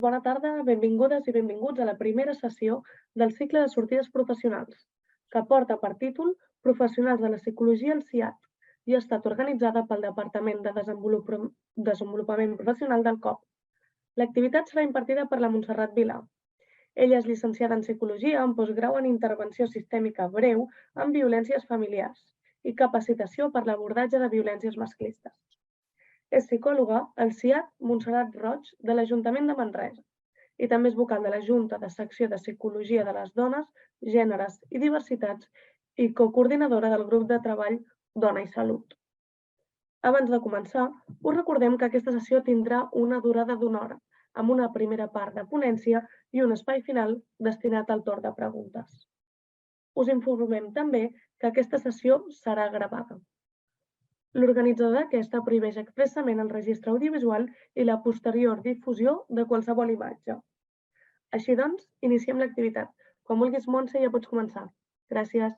Bona tarda, benvingudes i benvinguts a la primera sessió del cicle de sortides professionals, que porta per títol Professionals de la Psicologia al CIAT i ha estat organitzada pel Departament de Desenvolupament Professional del COP. L'activitat serà impartida per la Montserrat Vilà. Ella és llicenciada en Psicologia amb postgrau en Intervenció Sistèmica Breu en Violències Familiars i capacitació per l'abordatge de violències masclistes. És psicòloga al CIAT Montserrat Roig de l'Ajuntament de Manresa i també és vocal de la Junta de Secció de Psicologia de les Dones, Gèneres i Diversitats i cocoordinadora del grup de treball Dona i Salut. Abans de començar, us recordem que aquesta sessió tindrà una durada d'1 hora, amb una primera part de ponència i un espai final destinat al torn de preguntes. Us informem també que aquesta sessió serà gravada. L'organitzador d'aquesta prohibeix expressament el registre audiovisual i la posterior difusió de qualsevol imatge. Així doncs, iniciem l'activitat. Quan vulguis, Montse, ja pots començar. Gràcies.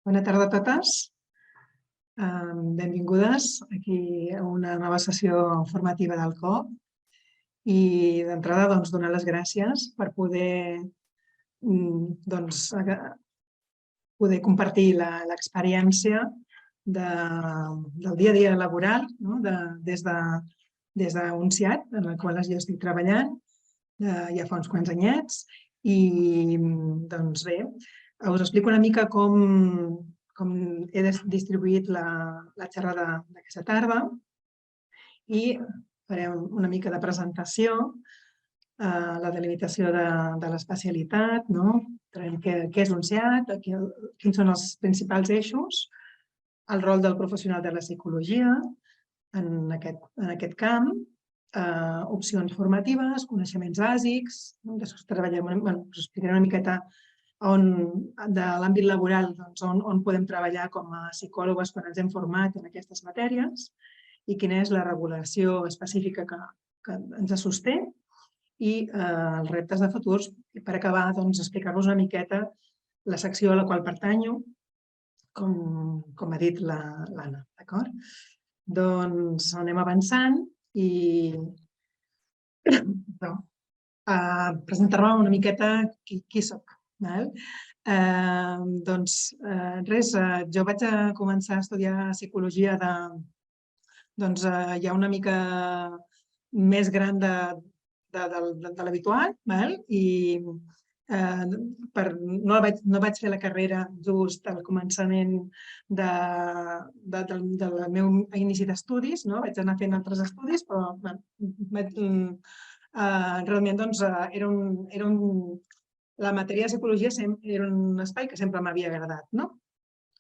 Bona tarda a totes. Benvingudes aquí a una nova sessió formativa del COP. I d'entrada, donar les gràcies per poder compartir l'experiència del dia a dia laboral des d'un CIAT en el qual jo estic treballant ja fa uns quants anyets. I bé, us explico una mica com he distribuït la xerrada d'aquesta tarda i farem una mica de presentació, la delimitació de l'especialitat, què és un CIAT, quins són els principals eixos, el rol del professional de la psicologia en aquest camp, opcions formatives, coneixements bàsics, després us explicaré una miqueta de l'àmbit laboral on podem treballar com a psicòlogues quan ens hem format en aquestes matèries i quina és la regulació específica que ens sosté i els reptes de futurs. I per acabar, explicar-vos una miqueta la secció a la qual pertanyo, com ha dit l'Anna, d'acord? Doncs anem avançant i presentar-me una miqueta qui soc. Doncs res, jo vaig començar a estudiar psicologia ja una mica més gran de l'habitual i no vaig fer la carrera just al començament del meu inici d'estudis, vaig anar fent altres estudis, però realment la matèria de psicologia era un espai que sempre m'havia agradat,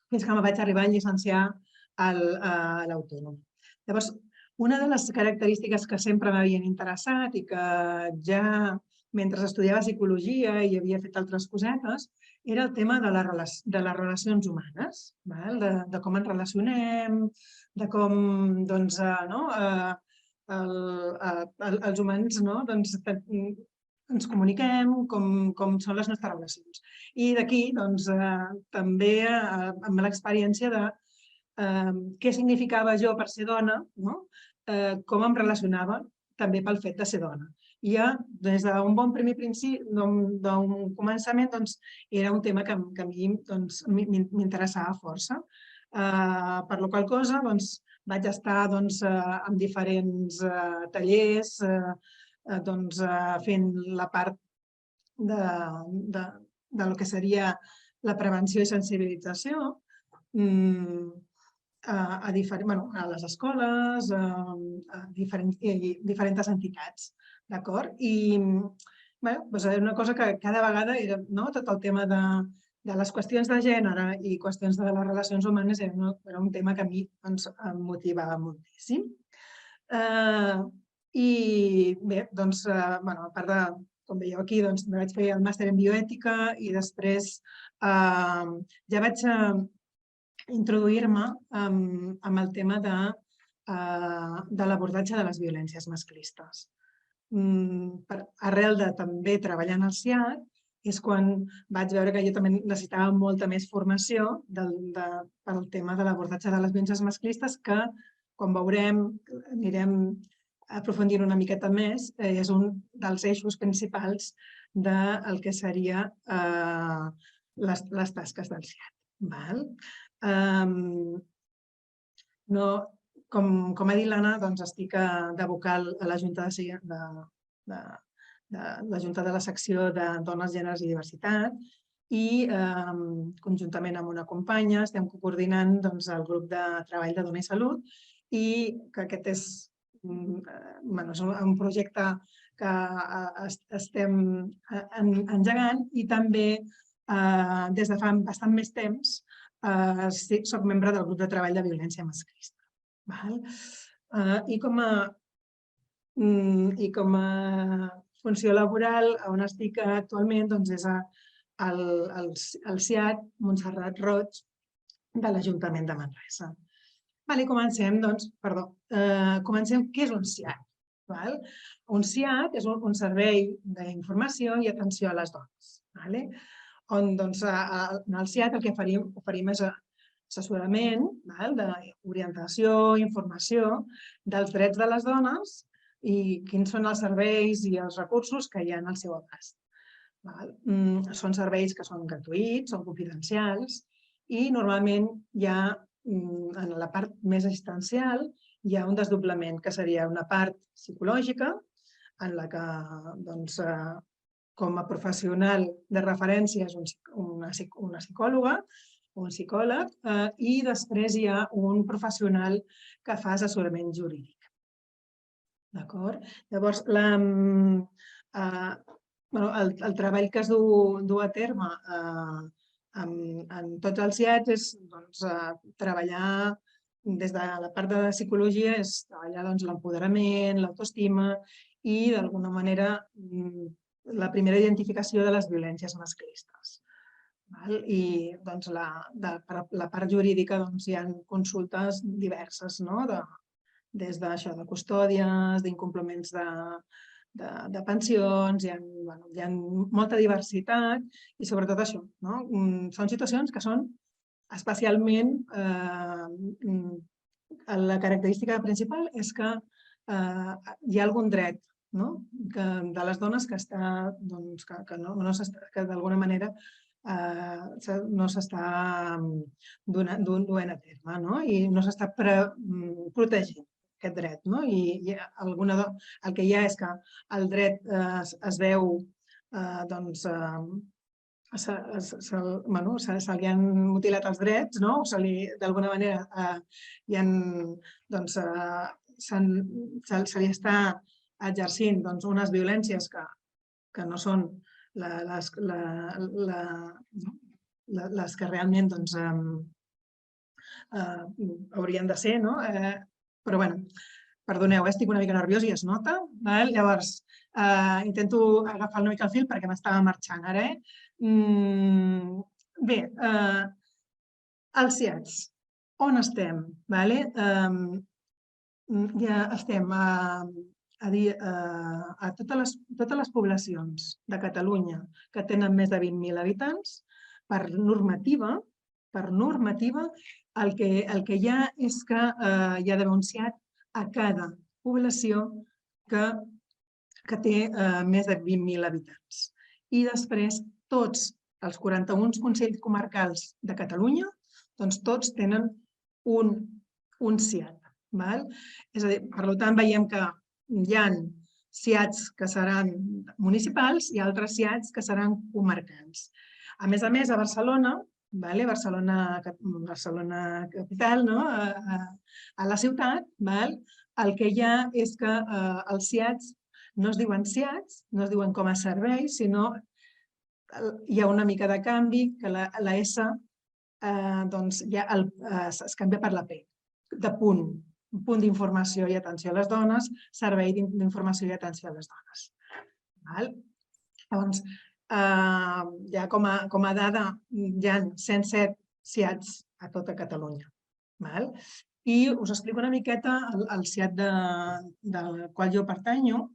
fins que me vaig arribar a llicenciar a l'Autònoma. Llavors, una de les característiques que sempre m'havien interessat i que ja mentre estudiava psicologia i havia fet altres cosetes era el tema de les relacions humanes, de com ens relacionem, de com els humans ens comuniquem, com són les nostres relacions. I d'aquí també amb l'experiència de què significava jo per ser dona, com em relacionava també pel fet de ser dona. I ja des d'un bon primer principi, d'un començament, era un tema que a mi m'interessava força. Per la qual cosa vaig estar en diferents tallers fent la part del que seria la prevenció i sensibilització a les escoles, a diferents entitats, d'acord? I és una cosa que cada vegada era tot el tema de les qüestions de gènere i qüestions de les relacions humanes era un tema que a mi em motivava moltíssim. I bé, a part de, com veieu aquí, vaig fer el màster en bioètica i després ja vaig introduir-me amb el tema de l'abordatge de les violències masclistes. Arrel de també treballar en el CIAT és quan vaig veure que jo també necessitava molta més formació pel tema de l'abordatge de les violències masclistes que, com veurem, anirem aprofundint una miqueta més, és un dels eixos principals del que seria les tasques del SIAT. Com ha dit l'Anna, estic de vocal a la Junta de la secció de Dones, Gèneres i Diversitat i conjuntament amb una companya estem coordinant el grup de treball de Dona i Salut i que aquest és un projecte que estem engegant i també des de fa bastant més temps soc membre del grup de treball de violència masclista. I com a funció laboral on estic actualment és el SIAT Montserrat Roig de l'Ajuntament de Manresa. Comencem, comencem. Què és un SIAT? Un SIAT és un servei d'informació i atenció a les dones. On en el SIAT el que oferim és assessorament, d'orientació, informació dels drets de les dones i quins són els serveis i els recursos que hi ha al seu abast. Són serveis que són gratuïts, són confidencials i normalment hi ha, en la part més assistencial, hi ha un desdoblament, que seria una part psicològica, en la que, com a professional de referència és una psicòloga o un psicòleg, i després hi ha un professional que fa assessorament jurídic. Llavors, el treball que es du a terme en tots els SIATs és treballar des de la part de psicologia, és treballar l'empoderament, l'autoestima i, d'alguna manera, la primera identificació de les violències masclistes. I per la part jurídica hi ha consultes diverses, des de custòdies, d'incompliments de pensions, hi ha molta diversitat i sobretot això. Són situacions que són especialment... La característica principal és que hi ha algun dret de les dones que d'alguna manera no s'està duent a terme i no s'està protegint aquest dret. I el que hi ha és que el dret es veu, se li han mutilat els drets, d'alguna manera se li està exercint unes violències que no són les que realment haurien de ser. Però, perdoneu, estic una mica nerviosa i es nota. Llavors, intento agafar una mica el fil perquè m'estava marxant ara. Bé, els SIATs, on estem? Ja estem a totes les poblacions de Catalunya que tenen més de 20.000 habitants. Per normativa, el que hi ha és que hi ha d'haver un SIAT a cada població que té més de 20.000 habitants. I després tots els 41 consells comarcals de Catalunya, tots tenen un SIAT. És a dir, per tant, veiem que hi ha SIATs que seran municipals i altres SIATs que seran comarcals. A més, a Barcelona, Barcelona capital, a la ciutat, el que hi ha és que els SIATs no es diuen SIATs, no es diuen com a servei, sinó hi ha una mica de canvi, que la S es canvia per la P, de punt. Punt d'informació i atenció a les dones, servei d'informació i atenció a les dones. Llavors, ja com a dada, hi ha 107 SIATs a tota Catalunya. I us explico una miqueta el SIAT del qual jo pertanyo.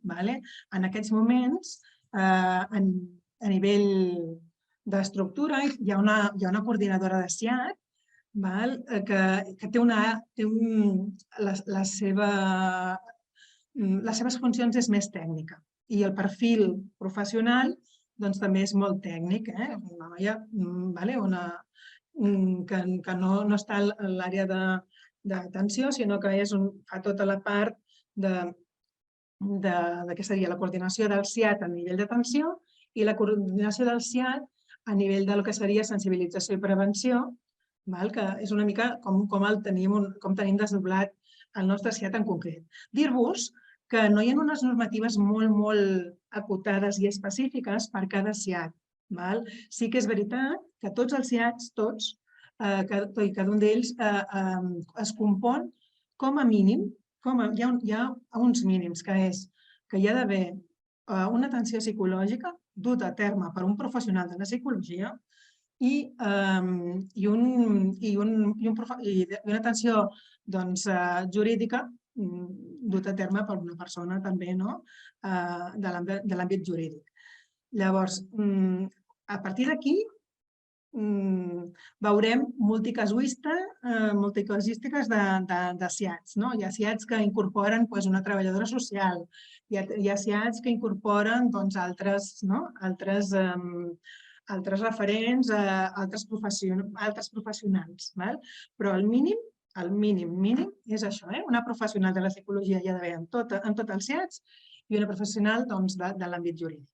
En aquests moments, a nivell d'estructura, hi ha una coordinadora de SIAT que té la seva les seves funcions és més tècnica i el perfil professional doncs també és molt tècnic, una noia que no està a l'àrea d'atenció, sinó que fa tota la part de què seria la coordinació del CIAT a nivell d'atenció i la coordinació del CIAT a nivell del que seria sensibilització i prevenció, que és una mica com tenim desdoblat el nostre CIAT en concret. Dir-vos que no hi ha unes normatives molt acotades i específiques per cada CIAT. Sí que és veritat que tots els CIATs, cada un d'ells es compon com a mínim, hi ha uns mínims, que és que hi ha d'haver una atenció psicològica duta a terme per un professional de la psicologia i una atenció jurídica duta a terme per una persona també de l'àmbit jurídic. Llavors, a partir d'aquí veurem multicasuístiques de CIATs. Hi ha CIATs que incorporen una treballadora social, hi ha CIATs que incorporen altres referents, altres professionals. Però el mínim és això, una professional de la psicologia hi ha d'haver en tots els CIATs i una professional de l'àmbit jurídic.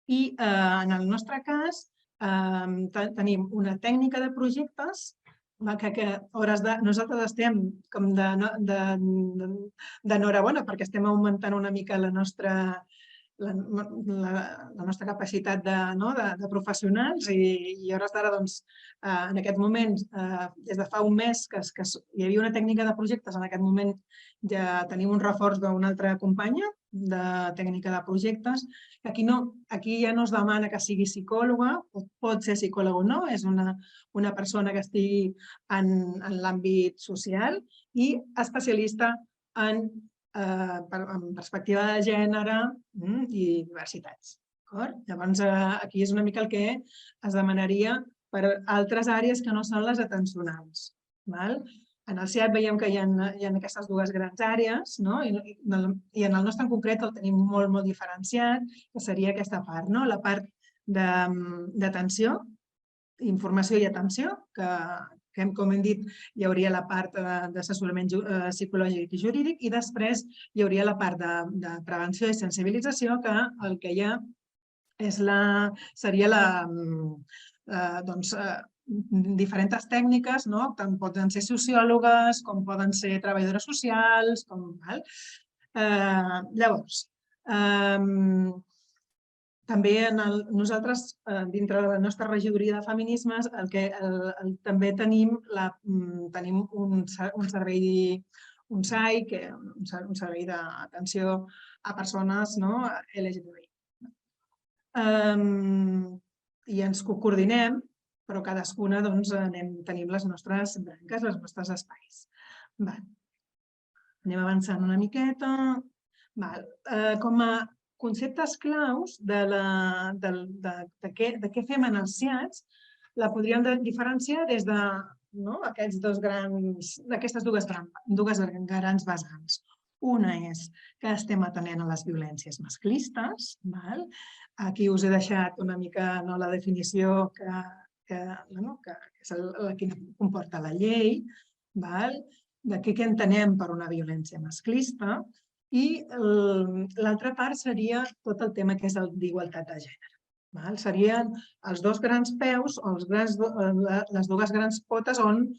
I en el nostre cas tenim una tècnica de projectes que nosaltres estem com d'enhorabona perquè estem augmentant una mica la nostra capacitat de professionals i a hores d'ara, en aquest moment, des de fa un mes que hi havia una tècnica de projectes, en aquest moment ja tenim un reforç d'una altra companya de tècnica de projectes. Aquí ja no es demana que sigui psicòloga, pot ser psicòloga o no, és una persona que estigui en l'àmbit social i especialista en perspectiva de gènere i diversitats. Llavors, aquí és una mica el que es demanaria per altres àrees que no són les atencionals. En el CIAT veiem que hi ha aquestes dues grans àrees i en el nostre en concret el tenim molt diferenciat, que seria aquesta part, la part d'atenció, informació i atenció, que com hem dit hi hauria la part d'assessorament psicològic i jurídic i després hi hauria la part de prevenció i sensibilització que el que hi ha seria diferents tècniques, tant poden ser sociòlogues com poden ser treballadores socials. Llavors, també nosaltres, dintre de la nostra regidoria de feminismes, també tenim un servei, un SAI, un servei d'atenció a persones LGTBI. I ens coordinem, però cadascuna tenim les nostres branques, els nostres espais. Anem avançant una miqueta. Com a conceptes claus de què fem en els CIATs, la podríem diferenciar des d'aquestes dues grans vessants. Una és que estem atenent a les violències masclistes. Aquí us he deixat una mica la definició que comporta la llei, de què entenem per una violència masclista. I l'altra part seria tot el tema que és d'igualtat de gènere. Serien els dos grans peus, les dues grans potes on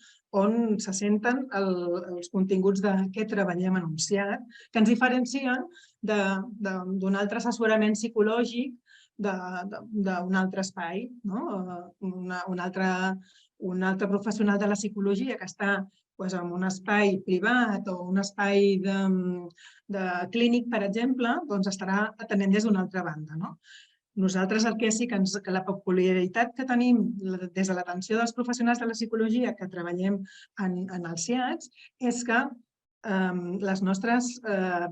se senten els continguts de què treballem en un CIAT, que ens diferencien d'un altre assessorament psicològic d'un altre espai, un altre professional de la psicologia que està en un espai privat o un espai clínic, per exemple, estarà atenent des d'una altra banda. Nosaltres el que sí que la peculiaritat que tenim des de l'atenció dels professionals de la psicologia que treballem en els CIATs és que les nostres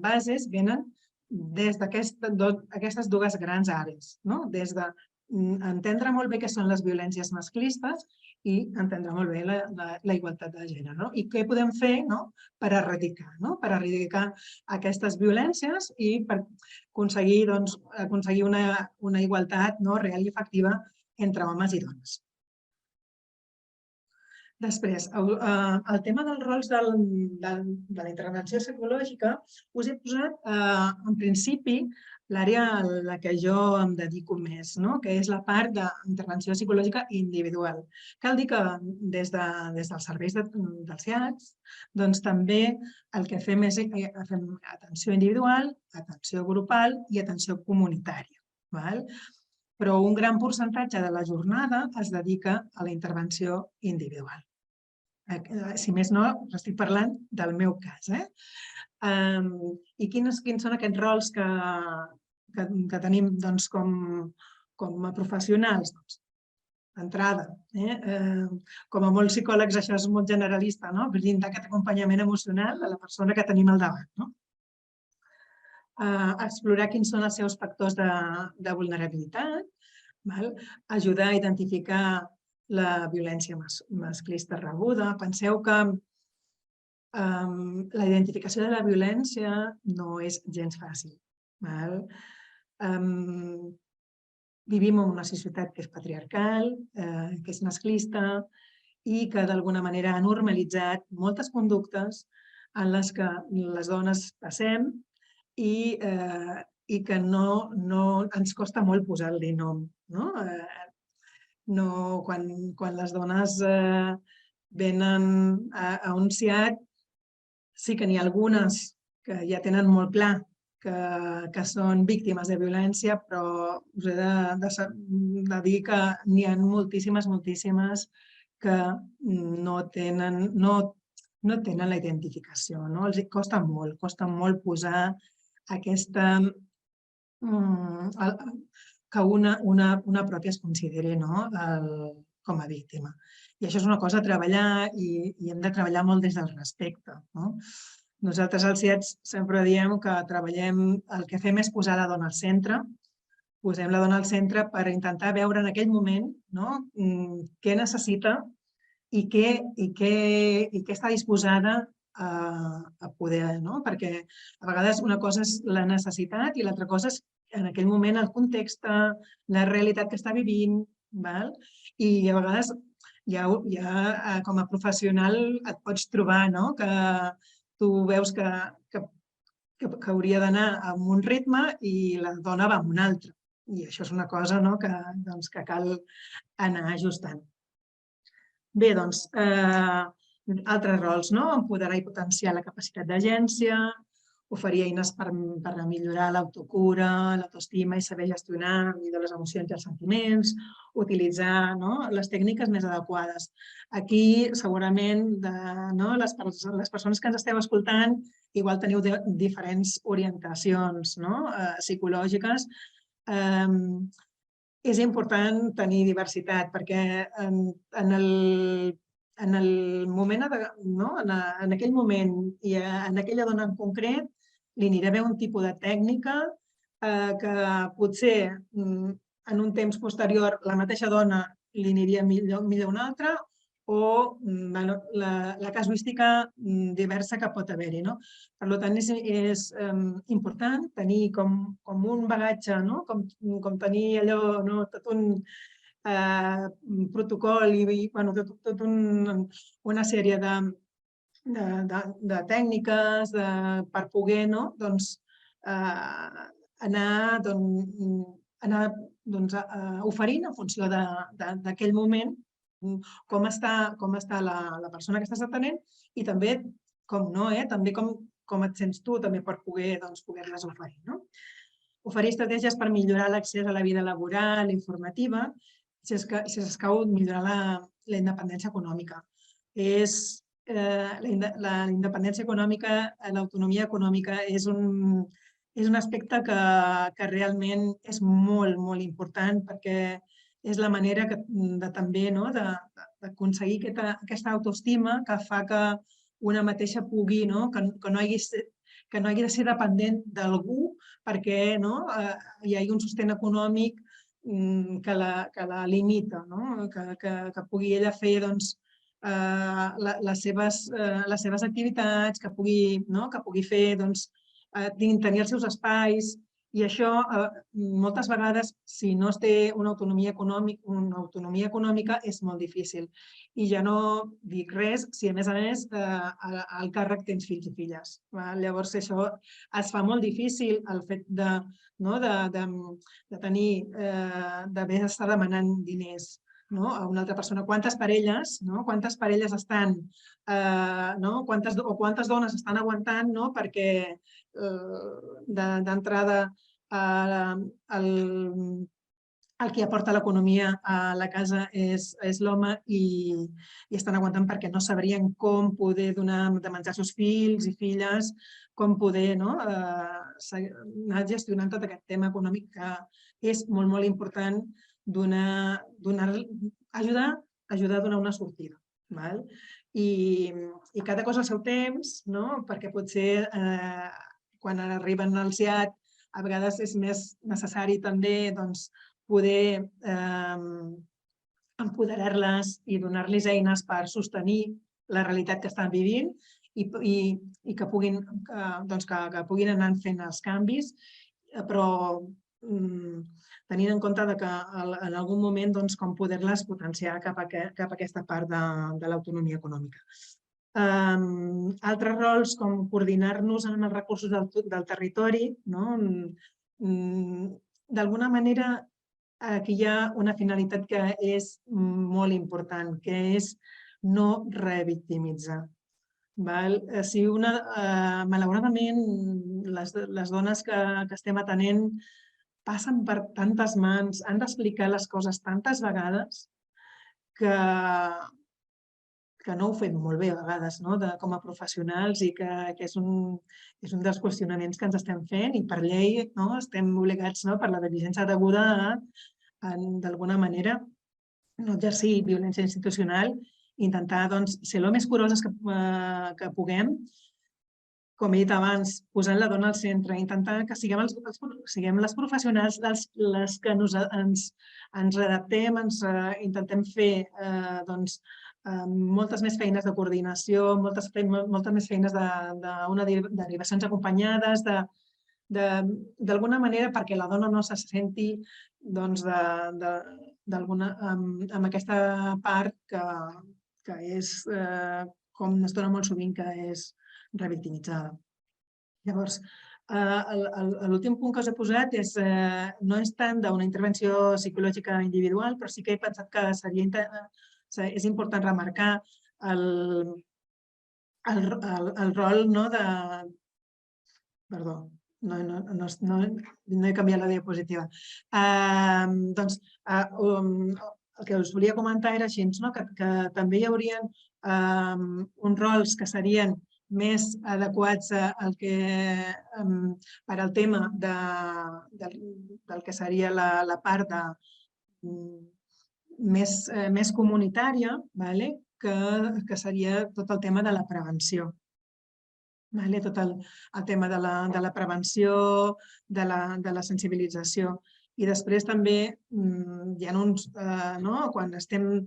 bases venen des d'aquestes dues grans àrees, des de entendre molt bé què són les violències masclistes i entendre molt bé la igualtat de gènere. I què podem fer per erradicar aquestes violències i per aconseguir una igualtat real i efectiva entre homes i dones. Després, el tema dels rols de la intervenció psicològica, us he posat en principi l'àrea a la que jo em dedico més, que és la part d'intervenció psicològica individual. Cal dir que des dels serveis dels CIADs també el que fem és atenció individual, atenció grupal i atenció comunitària. Però un gran percentatge de la jornada es dedica a la intervenció individual. Si més no, estic parlant del meu cas. I quins són aquests rols que tenim com a professionals? D'entrada, com a molts psicòlegs això és molt generalista, brindar aquest acompanyament emocional a la persona que tenim al davant. Explorar quins són els seus factors de vulnerabilitat, ajudar a identificar la violència masclista rebuda. Penseu que la identificació de la violència no és gens fàcil. Vivim en una societat que és patriarcal, que és masclista i que d'alguna manera ha normalitzat moltes conductes en les que les dones passem i que ens costa molt posar-li nom. Quan les dones venen a un CIAD, sí que n'hi ha algunes que ja tenen molt clar que són víctimes de violència, però us he de dir que n'hi ha moltíssimes que no tenen la identificació. Els costa molt posar aquesta que una pròpia es consideri com a víctima. I això és una cosa a treballar i hem de treballar molt des del respecte. Nosaltres als CIADs sempre diem que el que fem és posar la dona al centre, posem la dona al centre per intentar veure en aquell moment què necessita i què està disposada a poder, perquè a vegades una cosa és la necessitat i l'altra cosa és en aquell moment el context, la realitat que està vivint, i a vegades ja com a professional et pots trobar que tu veus que hauria d'anar amb un ritme i la dona va amb un altre. I això és una cosa que cal anar ajustant. Bé, doncs, altres rols, empoderar i potenciar la capacitat d'agència, oferir eines per millorar l'autocura, l'autoestima i saber gestionar millor les emocions i els sentiments, utilitzar les tècniques més adequades. Aquí, segurament, les persones que ens esteu escoltant igual teniu diferents orientacions psicològiques. És important tenir diversitat perquè en aquell moment i en aquella dona en concret li anirà bé un tipus de tècnica que potser en un temps posterior la mateixa dona li aniria millor una altra o la casuística diversa que pot haver-hi. Per tant, és important tenir com un bagatge, com tenir allò, tot un protocol i tota una sèrie de tècniques per poder anar oferint en funció d'aquell moment com està la persona que estàs atenent i també, com no, també com et sents tu també per poder-les oferir. Oferir estratègies per millorar l'accés a la vida laboral i informativa, si escau millorar la independència econòmica. La independència econòmica, l'autonomia econòmica és un aspecte que realment és molt, molt important perquè és la manera també d'aconseguir aquesta autoestima que fa que una mateixa pugui, que no hagi de ser dependent d'algú perquè hi hagi un sostén econòmic que la limita, que pugui ella fer les seves activitats, que pugui fer, tenir els seus espais. I això, moltes vegades, si no es té una autonomia econòmica, és molt difícil. I ja no dic res si, a més, al càrrec tens fills i filles. Llavors, això es fa molt difícil, el fet de tenir, d'haver d'estar demanant diners a una altra persona. Quantes parelles estan, o quantes dones estan aguantant perquè d'entrada el que aporta l'economia a la casa és l'home i estan aguantant perquè no sabrien com poder donar de menjar als seus fills i filles, com poder anar gestionant tot aquest tema econòmic que és molt, molt important ajudar a donar una sortida. I cada cosa al seu temps, perquè potser quan arriben al SIAD a vegades és més necessari també poder empoderar-les i donar-los eines per sostenir la realitat que estan vivint i que puguin anar fent els canvis, però tenint en compte que en algun moment com poder-les potenciar cap a aquesta part de l'autonomia econòmica. Altres rols com coordinar-nos en els recursos del territori, d'alguna manera aquí hi ha una finalitat que és molt important, que és no revictimitzar. Malauradament, les dones que estem atenent passen per tantes mans, han d'explicar les coses tantes vegades que no ho fem molt bé a vegades com a professionals i que és un dels qüestionaments que ens estem fent i per llei estem obligats per la diligència deguda a, d'alguna manera, no exercir violència institucional i intentar ser el més curoses que puguem, com he dit abans, posant la dona al centre, intentar que siguem les professionals les que ens adaptem, intentem fer moltes més feines de coordinació, moltes més feines derivacions acompanyades, d'alguna manera perquè la dona no se senti amb aquesta part que és, com es dona molt sovint, que és revictimitzada. Llavors, l'últim punt que us he posat no és tant d'una intervenció psicològica individual, però sí que he pensat que és important remarcar el rol de... Perdó, no he canviat la diapositiva. Doncs el que us volia comentar era així, que també hi haurien uns rols que serien més adequats per al tema del que seria la part més comunitària, que seria tot el tema de la prevenció. Tot el tema de la prevenció, de la sensibilització. I després també hi ha uns... Quan estem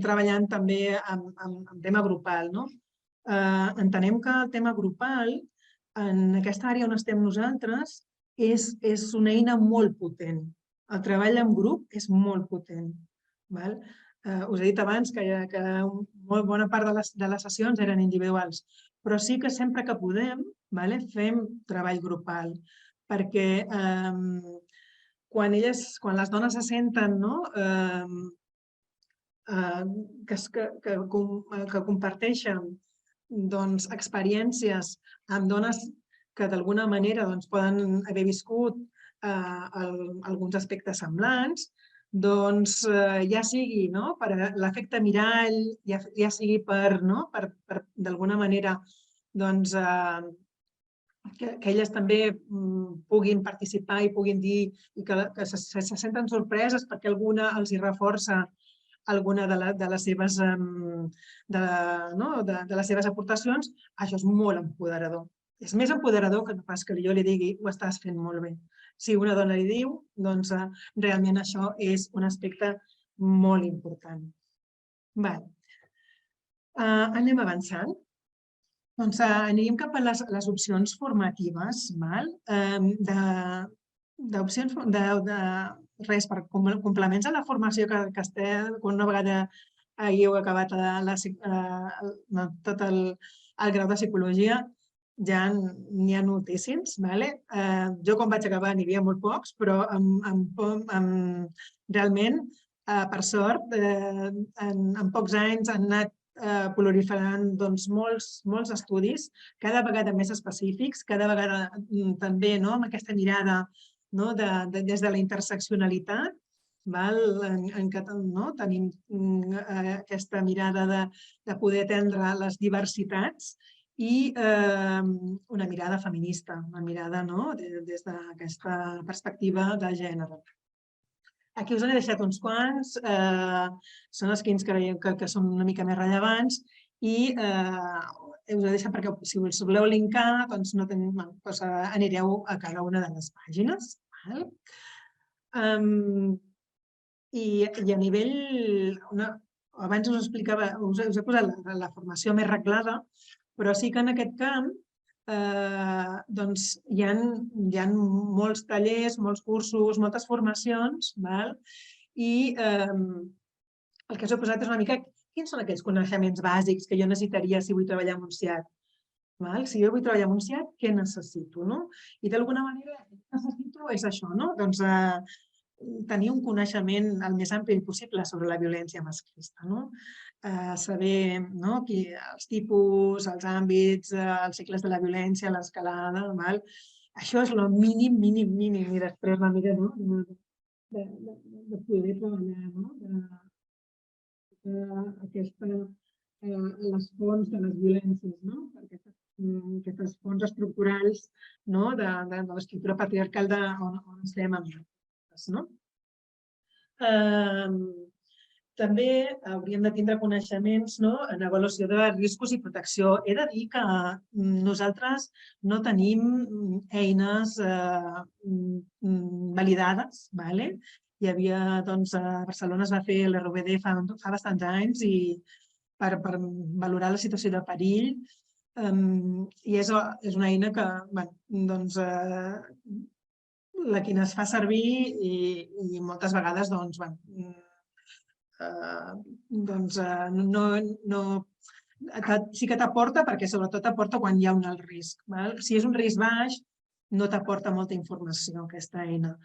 treballant també en tema grupal, entenem que el tema grupal, en aquesta àrea on estem nosaltres, és una eina molt potent. El treball en grup és molt potent. Us he dit abans que molt bona part de les sessions eren individuals, però sí que sempre que podem fem treball grupal, perquè quan les dones se senten que comparteixen experiències amb dones que d'alguna manera poden haver viscut alguns aspectes semblants, ja sigui per l'efecte mirall, ja sigui per d'alguna manera que elles també puguin participar i puguin dir que se senten sorpreses perquè alguna els hi reforça alguna de les seves aportacions, això és molt empoderador. És més empoderador que no pas que jo li digui ho estàs fent molt bé, si una dona li diu, doncs realment això és un aspecte molt important. Anem avançant. Doncs anirem cap a les opcions formatives, d'opcions res, per complements a la formació que estem, una vegada hagueu acabat tot el grau de psicologia, ja n'hi ha moltíssims. Jo quan vaig acabar n'hi havia molt pocs, però realment, per sort, en pocs anys han anat proliferant molts estudis, cada vegada més específics, cada vegada també amb aquesta mirada des de la interseccionalitat, en què tenim aquesta mirada de poder atendre les diversitats i una mirada feminista, una mirada des d'aquesta perspectiva de gènere. Aquí us n'he deixat uns quants, són els que ens creiem que són una mica més rellevants i us he deixat perquè si us voleu linkar anireu a cada una de les pàgines. I a nivell, abans us explicava, us he posat la formació més reglada, però sí que en aquest camp hi ha molts tallers, molts cursos, moltes formacions i el que us he posat és una mica quins són aquells coneixements bàsics que jo necessitaria si vull treballar en un CIAT. Si jo vull treballar en un CIAT, què necessito? I d'alguna manera el que necessito és això, tenir un coneixement el més ampli possible sobre la violència masclista. Saber els tipus, els àmbits, els cicles de la violència, l'escalada, això és el mínim, i després una mica de poder treballar les fonts de les violències, aquestes fonts estructurals de l'estructura patriarcal on estem amb nosaltres. També hauríem de tindre coneixements en avaluació de riscos i protecció. He de dir que nosaltres no tenim eines validades. Hi havia, a Barcelona es va fer l'RVD fa bastants anys per valorar la situació de perill i és una eina que la quina es fa servir i moltes vegades sí que t'aporta perquè sobretot t'aporta quan hi ha un alt risc. Si és un risc baix, no t'aporta molta informació aquesta eina.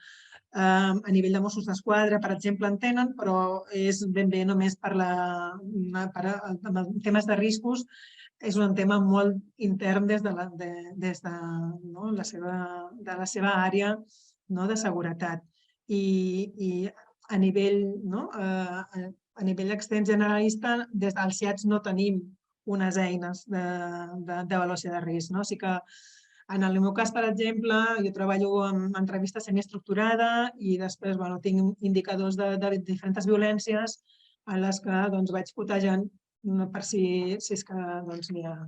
A nivell de Mossos d'Esquadra, per exemple, en tenen, però és ben bé només per temes de riscos, és un tema molt intern des de la seva àrea de seguretat. I a nivell extens generalista, des dels CIATs no tenim unes eines d'avaluació de risc. Sí que en el meu cas, per exemple, jo treballo amb entrevista semiestructurada i després tinc indicadors de diferents violències en les que vaig cotejant per si és que n'hi ha.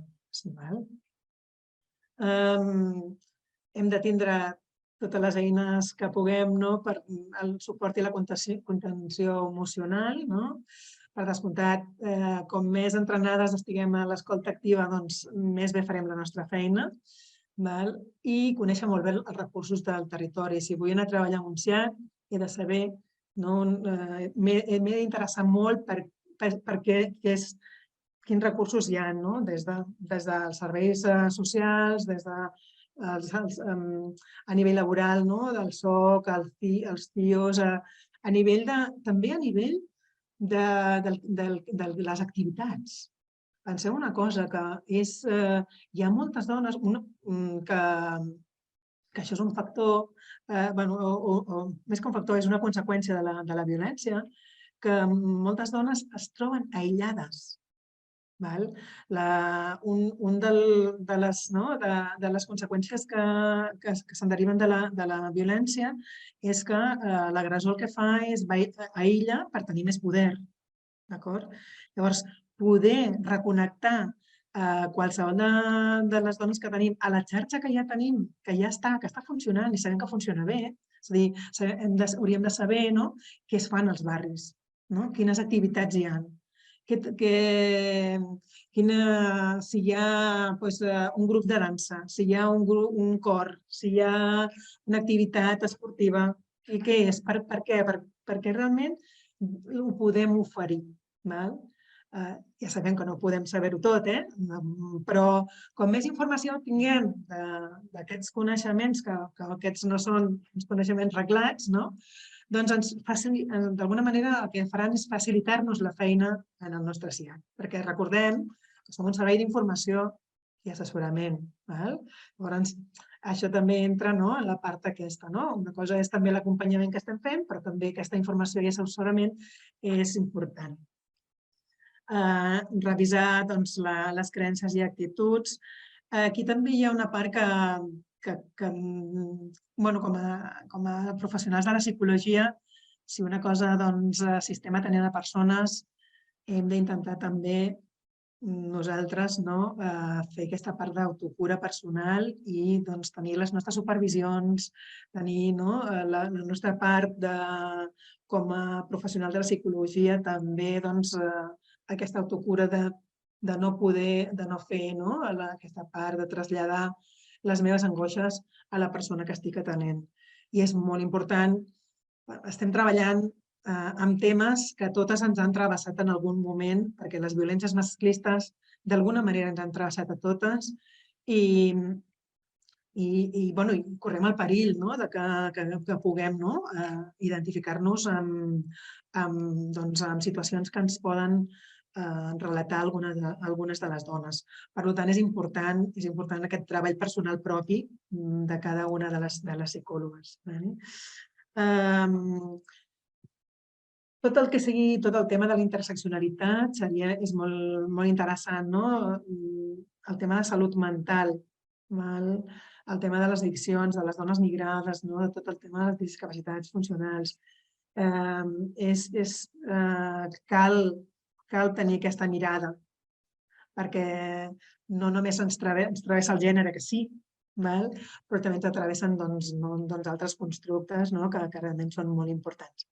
Hem de tindre totes les eines que puguem per al suport i la contenció emocional. Per descomptat, com més entrenades estiguem a l'escolta activa, més bé farem la nostra feina. I conèixer molt bé els recursos del territori. Si vull anar a treballar en un CIAT, he de saber, m'he d'interessar molt per quins recursos hi ha, des dels serveis socials, a nivell laboral, del SOC, els CIOs, també a nivell de les activitats. Penseu una cosa, que hi ha moltes dones que això és un factor, o més que un factor, és una conseqüència de la violència, que moltes dones es troben aïllades. Una de les conseqüències que se'n deriven de la violència és que l'agressor el que fa és aïlla per tenir més poder. Llavors, poder reconnectar qualsevol de les dones que tenim a la xarxa que ja tenim, que ja està funcionant i sabem que funciona bé, és a dir, hauríem de saber què es fan als barris, quines activitats hi ha, si hi ha un grup de dansa, si hi ha un cor, si hi ha una activitat esportiva, i què és, per què? Perquè realment ho podem oferir. Ja sabem que no podem saber-ho tot, però com més informació tinguem d'aquests coneixements, que aquests no són uns coneixements reglats, doncs d'alguna manera el que faran és facilitar-nos la feina en el nostre CIAT, perquè recordem que som un servei d'informació i assessorament. Llavors, això també entra en la part aquesta. Una cosa és també l'acompanyament que estem fent, però també aquesta informació i assessorament és important. Revisar les creences i actituds. Aquí també hi ha una part que com a professionals de la psicologia, si una cosa assistem atenent a persones, hem d'intentar també nosaltres fer aquesta part d'autocura personal i tenir les nostres supervisions, tenir la nostra part com a professional de la psicologia també aquesta autocura de no poder, de no fer aquesta part de traslladar les meves angoixes a la persona que estic atenent. I és molt important, estem treballant amb temes que totes ens han travessat en algun moment, perquè les violències masclistes d'alguna manera ens han travessat a totes i correm el perill que puguem identificar-nos amb situacions que ens poden relatar algunes de les dones. Per tant, és important aquest treball personal propi de cada una de les psicòlogues. Tot el que sigui tot el tema de la interseccionalitat és molt interessant. El tema de salut mental, el tema de les addiccions, de les dones migrades, de tot el tema de les discapacitats funcionals. Cal tenir aquesta mirada, perquè no només ens travessa el gènere, que sí, però també ens travessen altres constructes que realment són molt importants.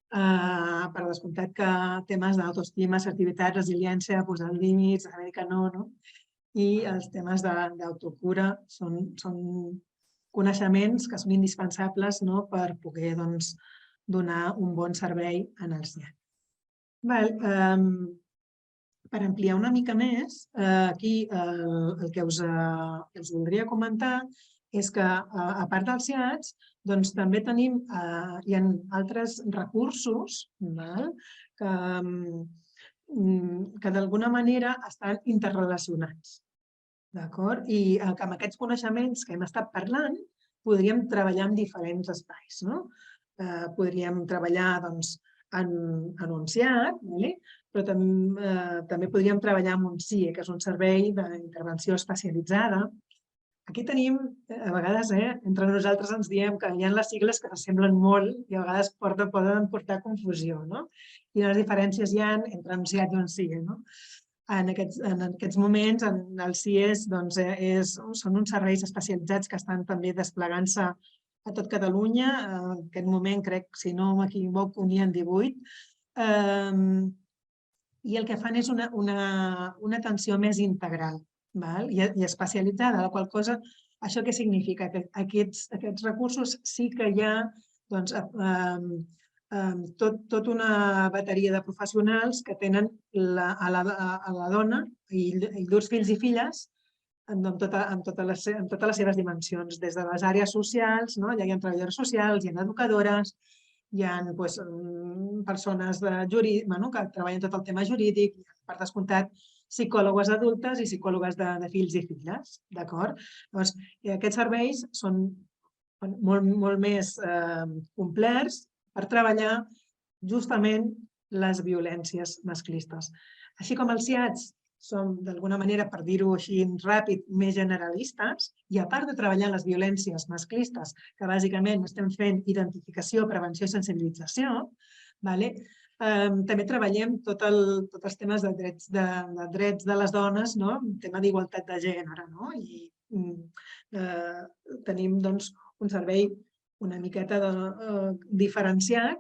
Per descomptat que temes d'autoestima, assertivitat, resiliència, posar límits, saber que no, i els temes d'autocura són coneixements que són indispensables per poder donar un bon servei en el CIAT. Per ampliar una mica més, aquí el que us voldria comentar és que, a part dels CIATs, també tenim, hi ha altres recursos que d'alguna manera estan interrelacionats. I amb aquests coneixements que hem estat parlant, podríem treballar en diferents espais. Podríem treballar en un CIAT, però també podríem treballar en un CIE, que és un servei d'intervenció especialitzada. Aquí tenim, a vegades, entre nosaltres ens diem que hi ha les sigles que s'assemblen molt i a vegades poden portar confusió. Quines diferències hi ha entre un CIAT i un CIE? En aquests moments, els CIEs són uns serveis especialitzats que estan també desplegant-se a tot Catalunya. En aquest moment, crec, si no m'equivoco, n'hi ha 18. I el que fan és una atenció més integral i especialitzada, la qual cosa, això què significa? Que aquests recursos sí que hi ha tota una bateria de professionals que tenen a la dona i llurs fills i filles en totes les seves dimensions, des de les àrees socials, allà hi ha treballadores socials, hi ha educadores, hi ha persones que treballen tot el tema jurídic, per descomptat, psicòlogues adultes i psicòlogues de fills i filles. Llavors, aquests serveis són molt més complets per treballar justament les violències masclistes. Així com els CIATs són, d'alguna manera, per dir-ho així ràpid, més generalistes, i a part de treballar les violències masclistes, que bàsicament estem fent identificació, prevenció i sensibilització, També treballem tots els temes de drets de les dones, tema d'igualtat de gènere. I tenim un servei una miqueta diferenciat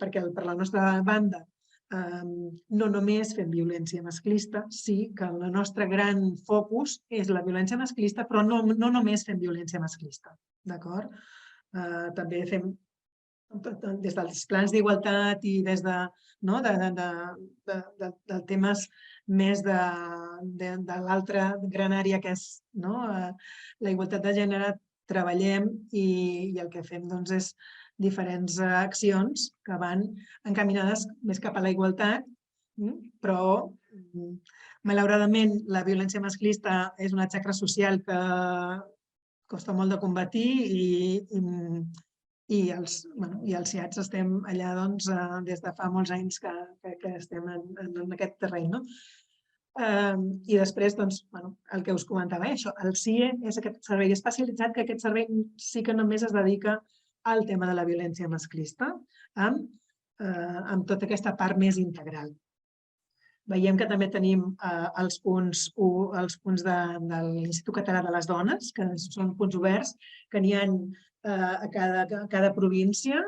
perquè per la nostra banda no només fem violència masclista, sí que el nostre gran focus és la violència masclista, però no només fem violència masclista, d'acord? També fem des dels plans d'igualtat i des de temes més de l'altra gran àrea que és la igualtat de gènere, treballem i el que fem és diferents accions que van encaminades més cap a la igualtat, però malauradament la violència masclista és una xacra social que costa molt de combatir i els CIATs estem allà des de fa molts anys que estem en aquest terreny. I després, el que us comentava, el CIE és aquest servei especialitzat, que aquest servei sí que només es dedica al tema de la violència masclista, amb tota aquesta part més integral. Veiem que també tenim els punts de l'Institut Català de les Dones, que són punts oberts, que n'hi ha a cada província,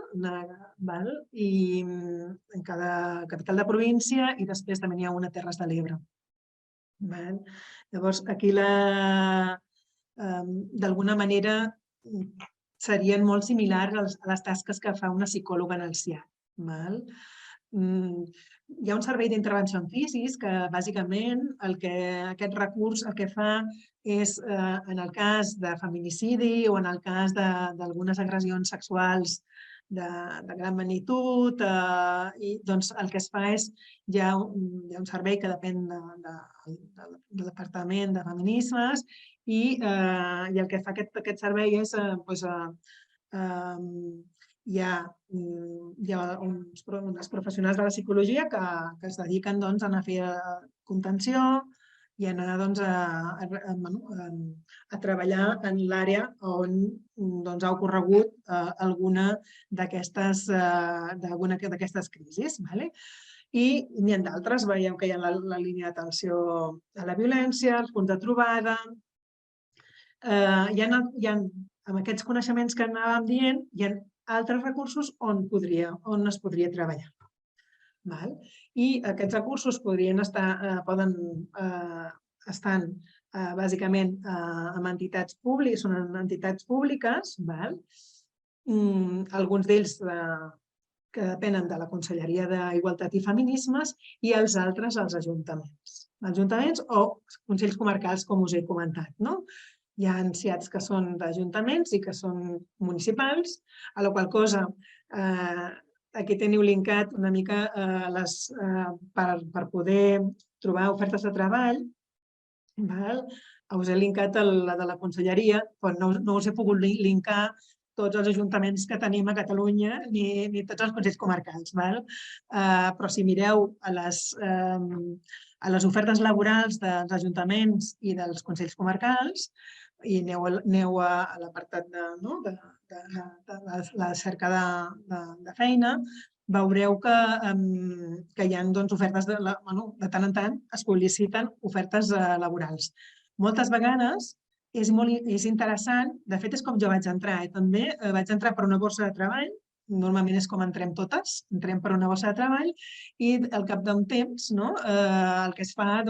i en cada capital de província, i després també n'hi ha una a Terres de l'Ebre. Llavors, aquí d'alguna manera serien molt similars a les tasques que fa una psicòloga en el CIAT. Hi ha un servei d'intervenció en crisis que bàsicament aquest recurs el que fa és, en el cas de feminicidi o en el cas d'algunes agressions sexuals de gran magnitud, el que es fa és, hi ha un servei que depèn del Departament de Feminismes i el que fa aquest servei és, hi ha uns professionals de la psicologia que es dediquen a anar a fer contenció i a anar a treballar en l'àrea on ha ocorregut alguna d'aquestes crisis. I n'hi ha d'altres, veieu que hi ha la línia d'atenció a la violència, els punts de trobada. Amb aquests coneixements que anàvem dient, hi ha altres recursos on es podria treballar. I aquests recursos poden estar bàsicament amb entitats públiques, són entitats públiques, alguns d'ells que depenen de la Conselleria d'Igualtat i Feminismes i els altres als ajuntaments o consells comarcals, com us he comentat. Hi ha CIATs que són d'ajuntaments i que són municipals, a la qual cosa aquí teniu linkat una mica per poder trobar ofertes de treball. Us he linkat la de la Conselleria, però no us he pogut linkar tots els ajuntaments que tenim a Catalunya ni tots els consells comarcals. Però si mireu a les ofertes laborals dels ajuntaments i dels consells comarcals i aneu a l'apartat de la cerca de feina, veureu que hi ha ofertes, de tant en tant es publiciten ofertes laborals. Moltes vegades és interessant, de fet és com jo vaig entrar, també vaig entrar per una borsa de treball, normalment és com entrem totes, entrem per una borsa de treball i al cap d'un temps el que es fa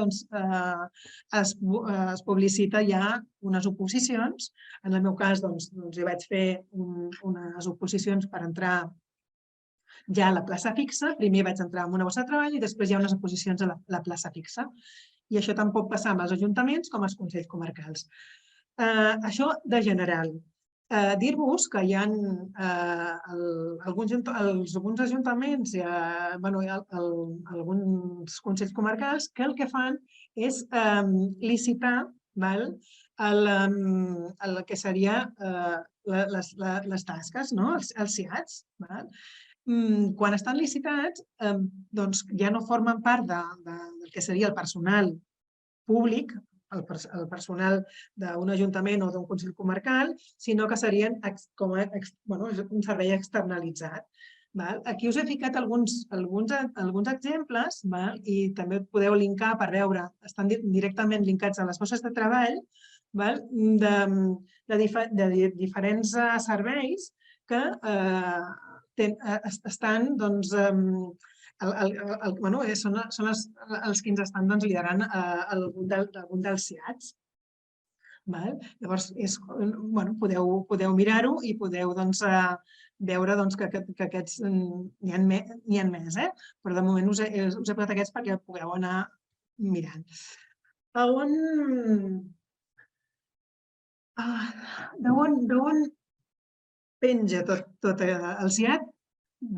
es publicita ja unes oposicions. En el meu cas hi vaig fer unes oposicions per entrar ja a la plaça fixa. Primer vaig entrar en una borsa de treball i després hi ha unes oposicions a la plaça fixa. I això tant pot passar amb els ajuntaments com als consells comarcals. Això de general. Dir-vos que hi ha alguns ajuntaments i alguns consells comarcals que el que fan és licitar el que serien les tasques, els CIATs. Quan estan licitats, ja no formen part del que seria el personal públic, el personal d'un ajuntament o d'un consell comarcal, sinó que serien com un servei externalitzat. Aquí us he ficat alguns exemples i també podeu linkar per veure, estan directament linkats a les bosses de treball de diferents serveis que estan, són els que ens estan liderant algun dels CIATs. Llavors, podeu mirar-ho i podeu veure que aquests n'hi ha més, però de moment us he posat aquests perquè pugueu anar mirant. D'on penja tot el CIAT?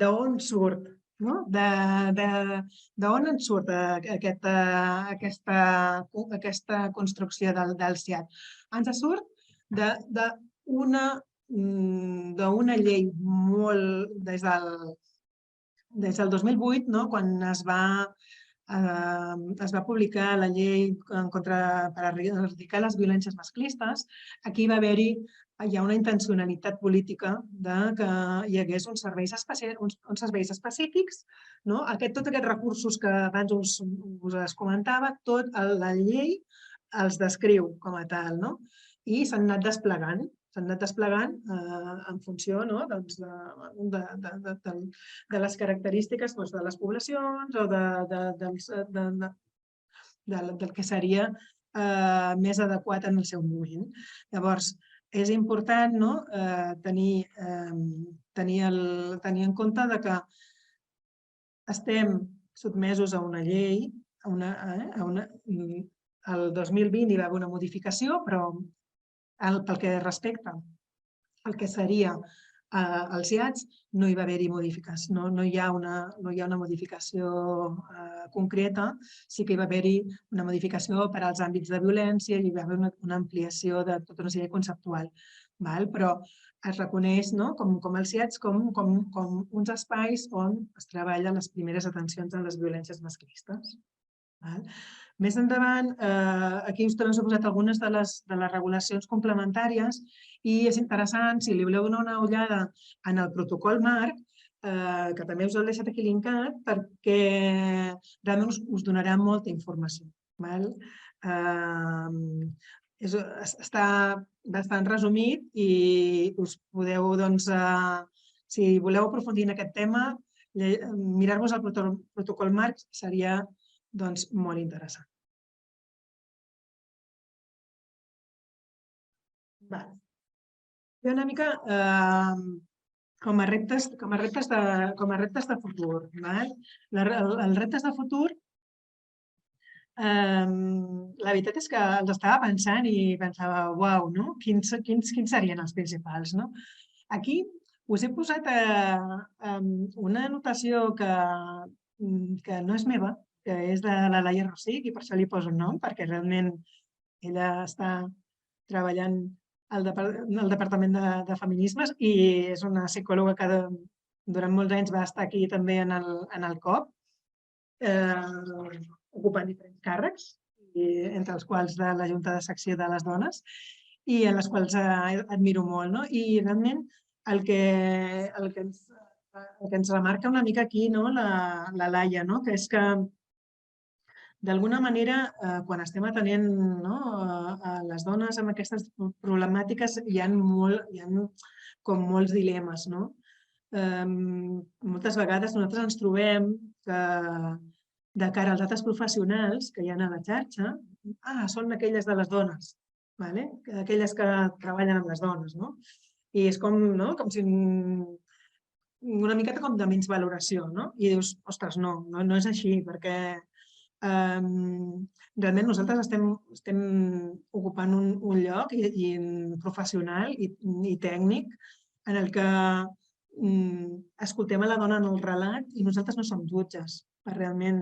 D'on surt? D'on en surt aquesta construcció del CIAT? Ens surt d'una llei des del 2008, quan es va publicar la llei per erradicar les violències masclistes. Aquí hi ha una intencionalitat política que hi hagués uns serveis específics. Tots aquests recursos que abans us comentava, tota la llei els descriu com a tal i s'han anat desplegant en funció de les característiques de les poblacions o del que seria més adequat en el seu moment. Llavors, és important tenir en compte que estem sotmesos a una llei. El 2020 hi va haver una modificació, però pel que respecta al que seria els CIATs, no hi va haver-hi modificació, no hi ha una modificació concreta. Sí que hi va haver-hi una modificació per als àmbits de violència i hi va haver una ampliació de tota una sèrie conceptual. Però es reconeix com els CIATs com uns espais on es treballen les primeres atencions a les violències masclistes. Més endavant, aquí us he posat algunes de les regulacions complementàries i és interessant, si li voleu donar una ullada en el protocol marc, que també us l'he deixat aquí linkat, perquè realment us donarà molta informació. Està bastant resumit i us podeu, si voleu aprofundir en aquest tema, mirar-vos el protocol marc seria molt interessant. Una mica com a reptes de futur. Els reptes de futur, la veritat és que els estava pensant i pensava, uau, quins serien els principals? Aquí us he posat una anotació que no és meva, que és de la Laia Rosich, i per això li poso un nom, perquè realment ella està treballant al Departament de Feminismes i és una psicòloga que durant molts anys va estar aquí també en el COP, ocupant diferents càrrecs, entre els quals de la Junta de Secció de les Dones, i en les quals admiro molt. I realment el que ens remarca una mica aquí la Laia, que és que d'alguna manera, quan estem atenent a les dones amb aquestes problemàtiques, hi ha com molts dilemes. Moltes vegades nosaltres ens trobem que de cara als altres professionals que hi ha a la xarxa, són aquelles de les dones, aquelles que treballen amb les dones. I és com si una miqueta com de menysvaloració. I dius, ostres, no és així, perquè realment nosaltres estem ocupant un lloc professional i tècnic en el que escoltem a la dona en el relat i nosaltres no som jutges per realment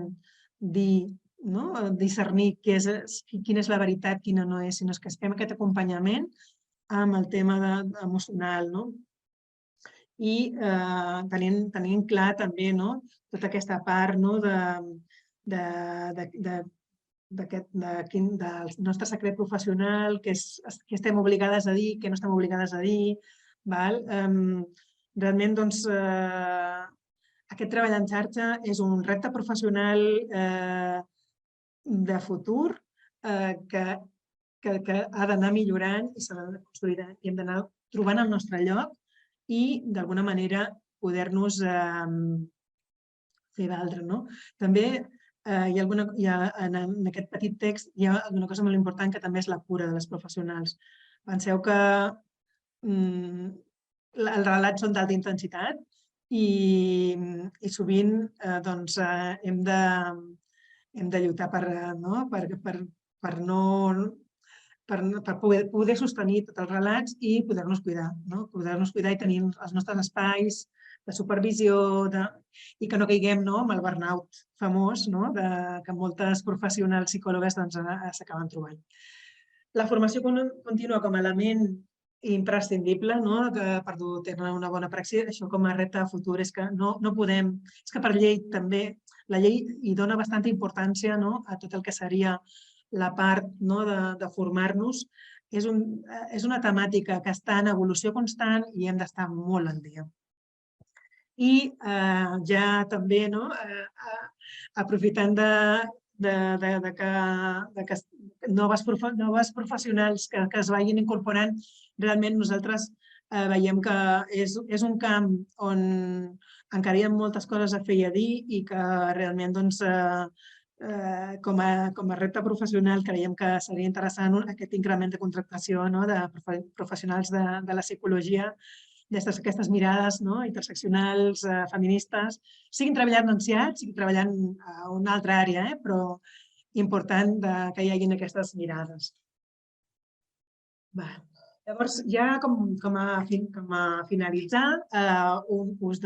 discernir quina és la veritat, quina no és, sinó que fem aquest acompanyament amb el tema emocional i tenint clar també tota aquesta part del nostre secret professional, què estem obligades a dir, què no estem obligades a dir. Realment aquest treball en xarxa és un repte professional de futur que ha d'anar millorant i s'ha d'anar consolidant i hem d'anar trobant el nostre lloc i d'alguna manera poder-nos fer valdre. També en aquest petit text hi ha una cosa molt important que també és la cura de les professionals. Penseu que els relats són d'alta intensitat i sovint hem de lluitar per poder sostenir tots els relats i poder-nos cuidar. Poder-nos cuidar i tenir els nostres espais de supervisió i que no caiguem en el burnout famós que moltes professionals psicòlogues s'acaben trobant. La formació contínua com a element imprescindible per tenir una bona praxi, això com a repte futur és que no podem, és que per llei també, la llei hi dona bastanta importància a tot el que seria la part de formar-nos. És una temàtica que està en evolució constant i hem d'estar molt al dia. I ja també, aprofitant que noves professionals que es vagin incorporant, realment nosaltres veiem que és un camp on encara hi ha moltes coses a fer i a dir i que realment com a repte professional creiem que seria interessant aquest increment de contractació de professionals de la psicologia, d'aquestes mirades interseccionals, feministes, siguin treballant en CIAT, siguin treballant a una altra àrea, però important que hi hagin aquestes mirades. Llavors, ja com a finalitzar, us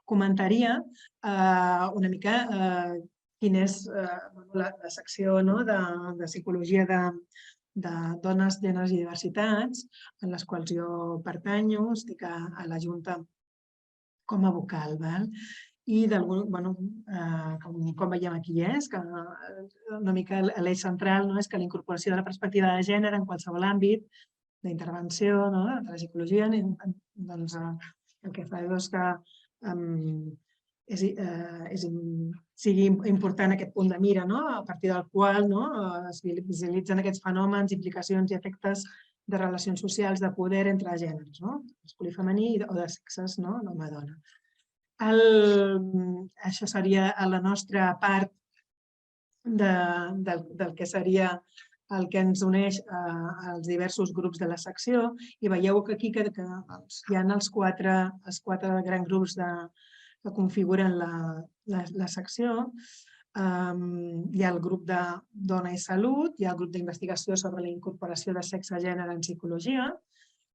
comentaria una mica quina és la secció de psicologia de dones, gèneres i diversitats, en les quals jo pertanyo, estic a la Junta com a vocal. I, com veiem aquí, que una mica l'eix central és que la incorporació de la perspectiva de gènere en qualsevol àmbit d'intervenció de la psicologia el que fa és que sigui important aquest punt de mira a partir del qual es visualitzen aquests fenòmens, implicacions i efectes de relacions socials de poder entre gèneres, masculí i femení o de sexes, d'home a dona. Això seria la nostra part del que seria el que ens uneix als diversos grups de la secció i veieu que aquí hi ha els quatre grans grups que configuren la secció. Hi ha el grup de Dona i Salut, hi ha el grup d'investigació sobre la incorporació de sexe i gènere en psicologia,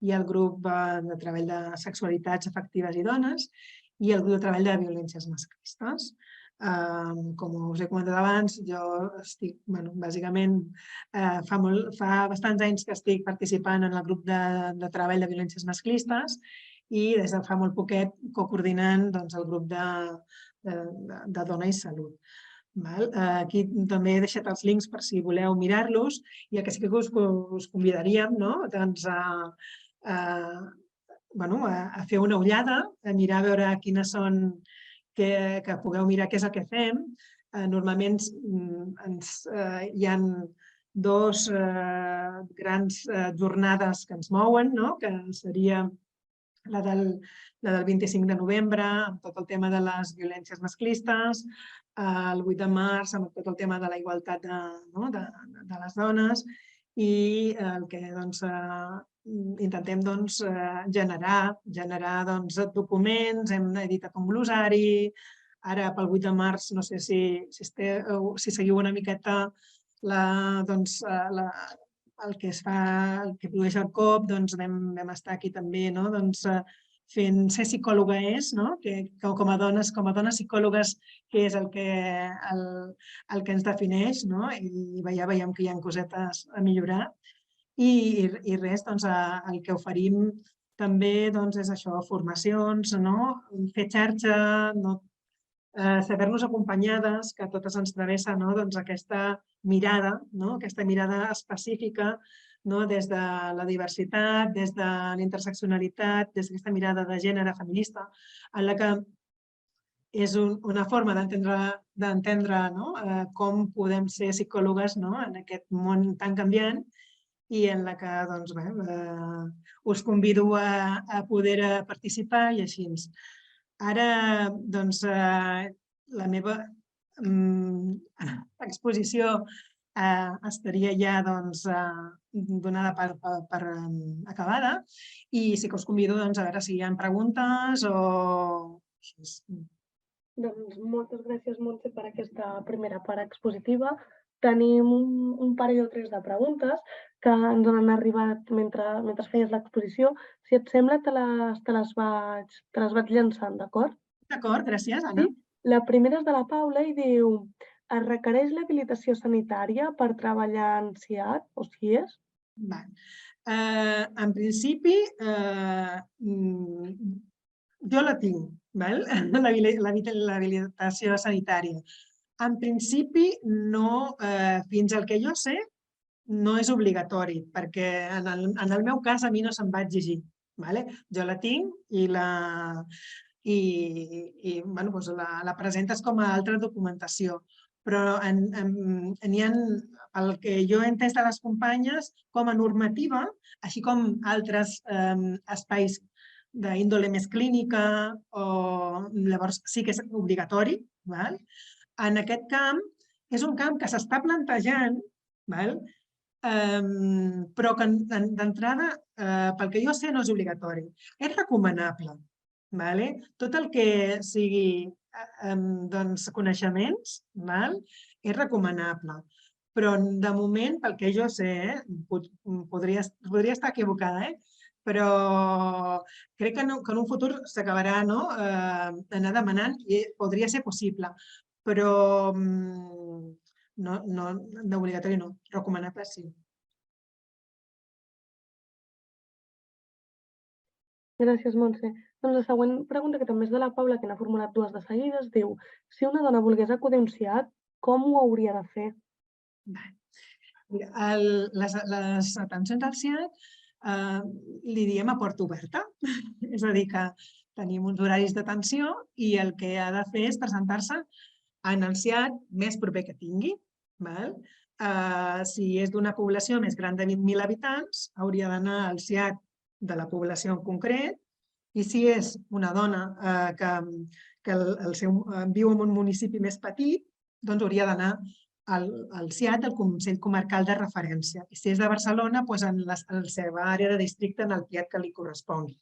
hi ha el grup de treball de sexualitats afectives i dones i el grup de treball de violències masclistes. Com us he comentat abans, jo estic, bàsicament, fa bastants anys que estic participant en el grup de treball de violències masclistes i des de fa molt poquet coordinant el grup de Dona i Salut. Aquí també he deixat els links per si voleu mirar-los i el que sí que us convidaríem a fer una ullada, a mirar a veure quines són, que pugueu mirar què és el que fem. Normalment hi ha dues grans jornades que ens mouen, que seria la del 25 de novembre, amb tot el tema de les violències masclistes, el 8 de març, amb tot el tema de la igualtat de les dones i el que intentem generar documents, hem editat un glossari, ara pel 8 de març, no sé si seguiu una miqueta el que produeix el COP, vam estar aquí també fent ser psicòloga és, com a dones psicòlogues, que és el que ens defineix i veiem que hi ha cosetes a millorar. I res, el que oferim també és això, formacions, fer xarxa, saber-nos acompanyades, que a totes ens travessa aquesta mirada específica des de la diversitat, des de la interseccionalitat, des d'aquesta mirada de gènere feminista, en la que és una forma d'entendre com podem ser psicòlogues en aquest món tan canviant i en la que us convido a poder participar i així. Ara, la meva exposició estaria ja donada per acabada i sí que us convido a veure si hi ha preguntes o així. Doncs moltes gràcies, Montse, per aquesta primera part expositiva. Tenim un parell o tres de preguntes que ens han arribat mentre feies l'exposició. Si et sembla, te les vaig llançant, d'acord? D'acord, gràcies, Anna. La primera és de la Paula i diu: es requereix l'habilitació sanitària per treballar en SIAD o SIES? En principi, jo la tinc, l'habilitació sanitària. En principi, no, fins al que jo sé, no és obligatori, perquè en el meu cas a mi no se'm va exigir. Jo la tinc i la presentes com a altra documentació. Però n'hi ha, el que jo he entès de les companyes, com a normativa, així com altres espais d'índole més clínica, llavors sí que és obligatori. En aquest camp, és un camp que s'està plantejant, però que d'entrada, pel que jo sé, no és obligatori. És recomanable. Tot el que sigui coneixements és recomanable. Però de moment, pel que jo sé, podria estar equivocada, però crec que en un futur s'acabarà d'anar demanant i podria ser possible. Però d'obligatori no, recomanable sí. Gràcies, Montse. Doncs la següent pregunta, que també és de la Paula, que n'ha formulat dues de seguides, diu: si una dona volgués acudir a un SIAD, com ho hauria de fer? Les atencions al SIAD li diem a porta oberta. És a dir, que tenim uns horaris d'atenció i el que ha de fer és presentar-se en el SIAD més proper que tingui. Si és d'una població més gran de 20.000 habitants, hauria d'anar al SIAD de la població en concret, i si és una dona que viu en un municipi més petit, doncs hauria d'anar al SIAD, el Consell Comarcal de Referència. I si és de Barcelona, en la seva àrea de districte, en el PIAT que li correspongui.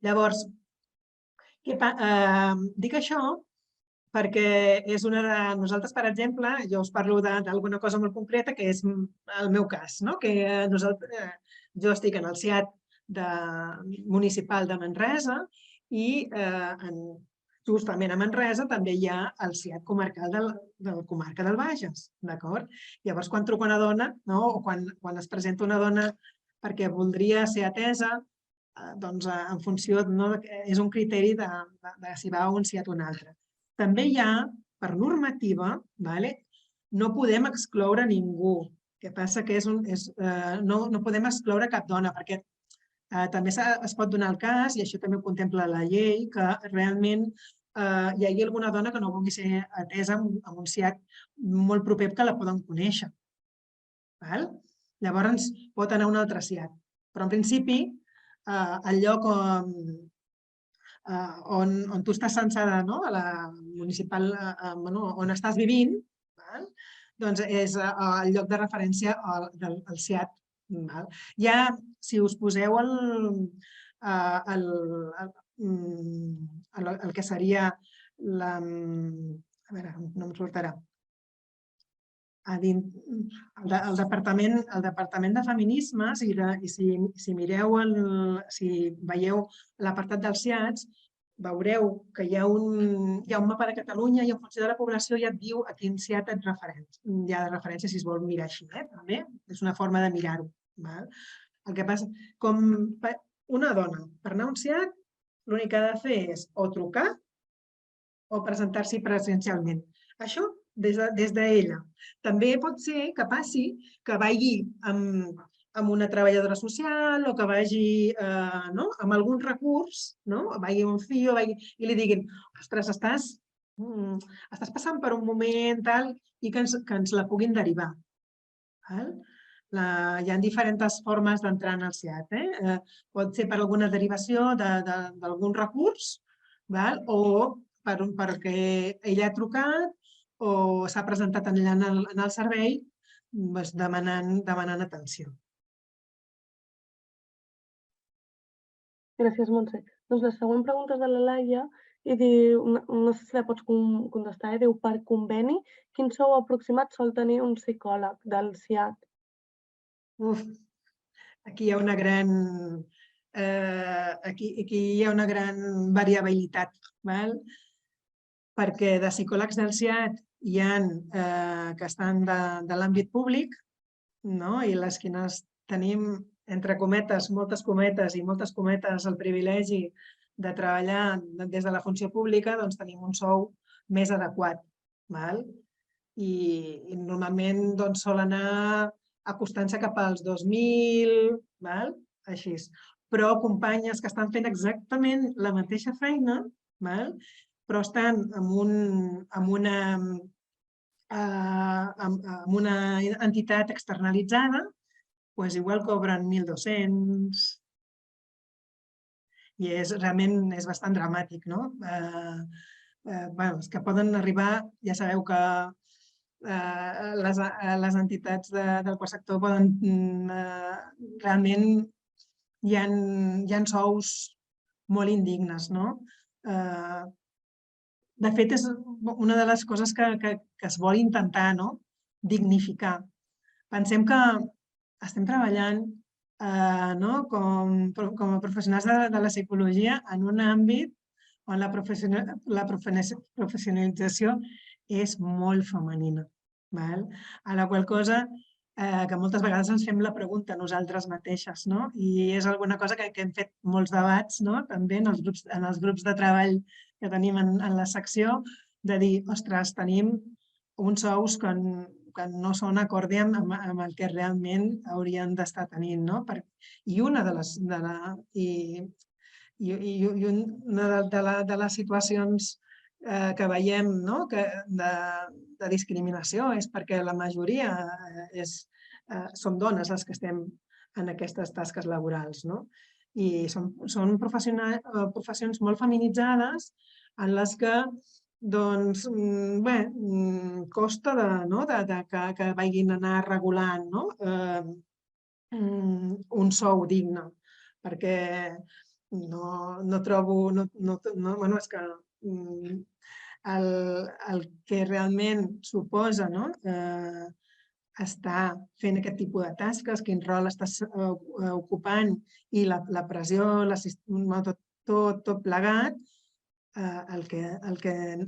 Llavors, dic això perquè és una de nosaltres, per exemple, jo us parlo d'alguna cosa molt concreta, que és el meu cas, que jo estic en el SIAD municipal de Manresa i justament a Manresa també hi ha el SIAD comarcal de la comarca del Bages. Llavors, quan truca una dona o quan es presenta una dona perquè voldria ser atesa, doncs en funció, és un criteri de si va a un SIAD o un altre. També hi ha, per normativa, no podem excloure ningú. El que passa que no podem excloure cap dona, perquè també es pot donar el cas, i això també ho contempla la llei, que realment hi hagi alguna dona que no vulgui ser atesa en un SIAD molt proper que la poden conèixer. Llavors pot anar a un altre SIAD. Però en principi, el lloc on tu estàs censada, a la municipal, on estàs vivint, doncs és el lloc de referència del SIAD. Ja, si us poseu el que seria a veure, no em sortirà. El Departament de Feminismes, i si veieu l'apartat dels SIADs, veureu que hi ha un mapa de Catalunya i en funció de la població ja et diu a quin SIAD hi ha de referència, si es vol mirar així. També és una forma de mirar-ho. El que passa, com una dona, per anar a un SIAD, l'únic que ha de fer és o trucar o presentar-s'hi presencialment. Això des d'ella. També pot ser que passi que vagi amb una treballadora social o que vagi amb algun recurs, vagi un CIO i li diguin ostres, estàs passant per un moment tal i que ens la puguin derivar. Hi ha diferents formes d'entrar en el SIAT. Pot ser per alguna derivació d'algun recurs o perquè ella ha trucat o s'ha presentat allà en el servei demanant atenció. Gràcies, Montse. Doncs la següent pregunta és de la Laia i diu, no sé si la pots contestar, diu, per conveni, quin sou aproximat sol tenir un psicòleg del SIAT? Aquí hi ha una gran variabilitat, perquè de psicòlegs del SIAT hi ha que estan de l'àmbit públic i les que tenim, entre cometes, moltes cometes i moltes cometes, el privilegi de treballar des de la funció pública, doncs tenim un sou més adequat. I normalment sol anar acostant-se cap als 2.000, així. Però companyes que estan fent exactament la mateixa feina, però estan amb una entitat externalitzada, doncs igual cobren 1.200 i realment és bastant dramàtic. És que poden arribar, ja sabeu que les entitats del quart sector poden realment hi ha sous molt indignes. De fet, és una de les coses que es vol intentar dignificar. Pensem que estem treballant com a professionals de la psicologia en un àmbit on la professionalització és molt femenina. A la qual cosa que moltes vegades ens fem la pregunta nosaltres mateixes, i és alguna cosa que hem fet molts debats també en els grups de treball que tenim en la secció, de dir, ostres, tenim uns sous que no són acordi amb el que realment haurien d'estar tenint. I una de les situacions que veiem de discriminació és perquè la majoria som dones les que estem en aquestes tasques laborals. I són professions molt feminitzades en les que costa que vagin a anar regulant un sou digne, perquè no trobo... És que el que realment suposa estar fent aquest tipus de tasques, quin rol estàs ocupant i la pressió, tot plegat, el que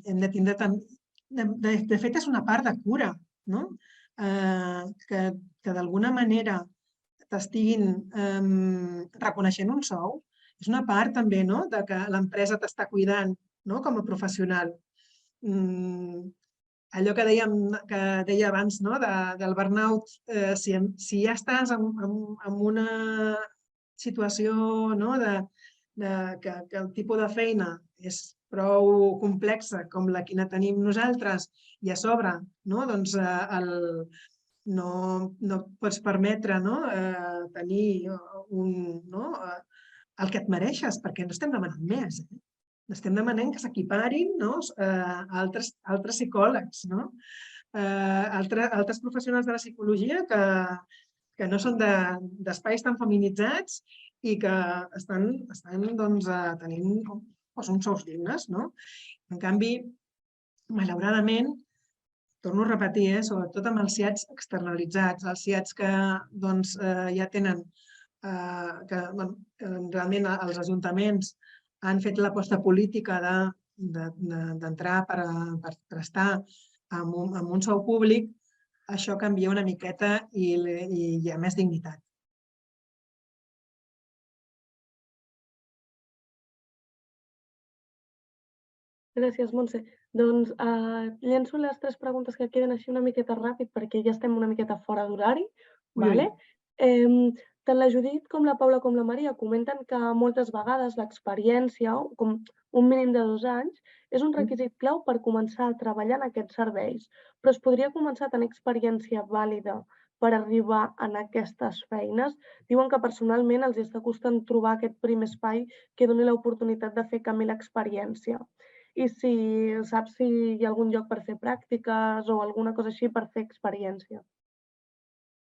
hem de tindre de fet és una part de cura, que d'alguna manera t'estiguin reconeixent un sou, és una part també de que l'empresa t'està cuidant com a professional. Allò que deia abans del burnout, si ja estàs en una situació que el tipus de feina és prou complexa com la que tenim nosaltres i a sobre no pots permetre tenir el que et mereixes, perquè no estem demanant més. Estem demanant que s'equiparin altres psicòlegs, altres professionals de la psicologia que no són d'espais tan feminitzats i que estan tenint uns sous dignes. En canvi, malauradament, torno a repetir, sobretot amb els SIATs externalitzats, els SIATs que ja tenen, que realment els ajuntaments han fet l'aposta política d'entrar per prestar amb un sou públic, això canvia una miqueta i hi ha més dignitat. Gràcies, Montse. Doncs llenço les 3 preguntes que queden així una miqueta ràpid perquè ja estem una miqueta fora d'horari. Ui, ui. Tant la Judit com la Paula com la Maria comenten que moltes vegades l'experiència, com un mínim de 2 anys, és un requisit clau per començar a treballar en aquests serveis. Però es podria començar a tenir experiència vàlida per arribar en aquestes feines? Diuen que personalment els està costant trobar aquest primer espai que doni l'oportunitat de fer canvi l'experiència. I si saps si hi ha algun lloc per fer pràctiques o alguna cosa així per fer experiència.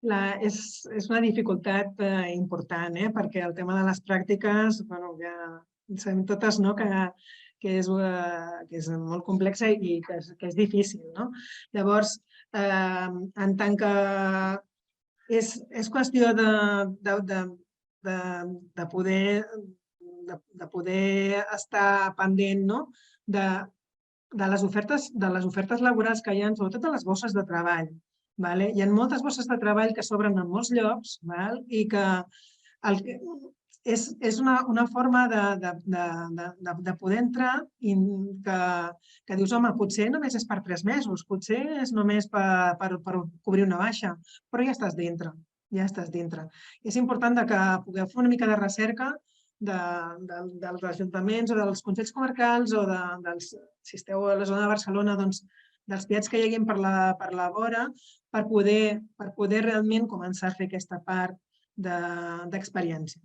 És una dificultat important, perquè el tema de les pràctiques, ja sabem totes que és molt complexa i que és difícil. Llavors, en tant que és qüestió de poder estar pendent de les ofertes laborals que hi ha, sobretot de les bosses de treball. Hi ha moltes bosses de treball que s'obren en molts llocs i que és una forma de poder entrar i que dius, home, potser només és per 3 mesos, potser és només per cobrir una baixa, però ja estàs dintre, ja estàs dintre. És important que pugueu fer una mica de recerca dels ajuntaments o dels consells comarcals o si esteu a la zona de Barcelona, dels PIATs que hi hagin per la vora per poder realment començar a fer aquesta part d'experiència.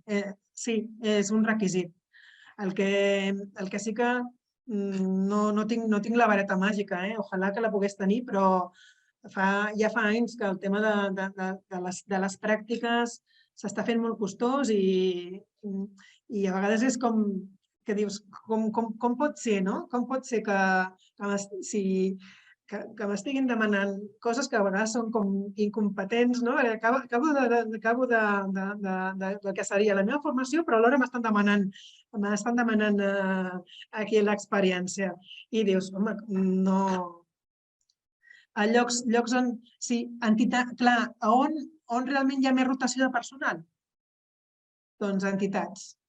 Sí, és un requisit. El que sí que no tinc la vareta màgica, ojalà que la pogués tenir, però ja fa anys que el tema de les pràctiques s'està fent molt costós i a vegades és com que dius, com pot ser, no? Com pot ser que m'estiguin demanant coses que a vegades són com incompetents, no? Acabo del que seria la meva formació, però alhora m'estan demanant aquí l'experiència. I dius, home, no... A llocs on... Sí, entitat... Clar, on realment hi ha més rotació de personal? Doncs entitats.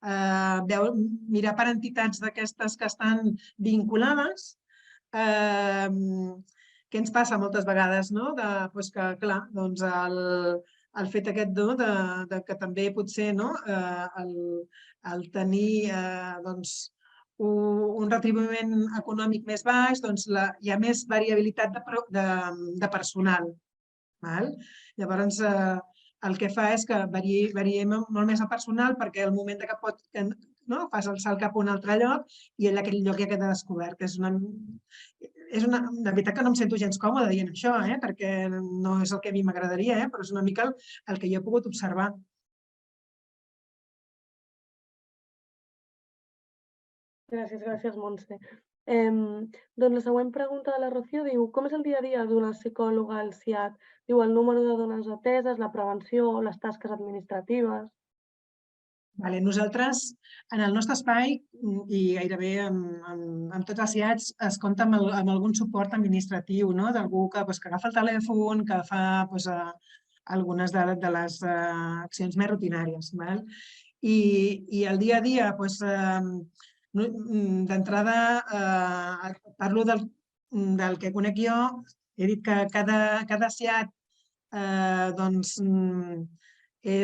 Mirar per entitats d'aquestes que estan vinculades. Què ens passa moltes vegades? Que, clar, el fet aquest que també potser el tenir un retribuïment econòmic més baix, hi ha més variabilitat de personal. Llavors, el que fa és que variem molt més el personal perquè el moment que fas el salt cap a un altre lloc i aquell lloc ja queda descobert. De veritat que no em sento gens còmoda dient això, perquè no és el que a mi m'agradaria, però és una mica el que jo he pogut observar. Gràcies, Montse. Doncs la següent pregunta de la Rocío diu: com és el dia a dia d'una psicòloga al CIAT? Diu el número de dones ateses, la prevenció, les tasques administratives... Nosaltres, en el nostre espai, i gairebé en tots els CIATs, es compta amb algun suport administratiu, d'algú que agafa el telèfon, que fa algunes de les accions més rutinàries. I el dia a dia, d'entrada, parlo del que conec jo. He dit que cada CIAT té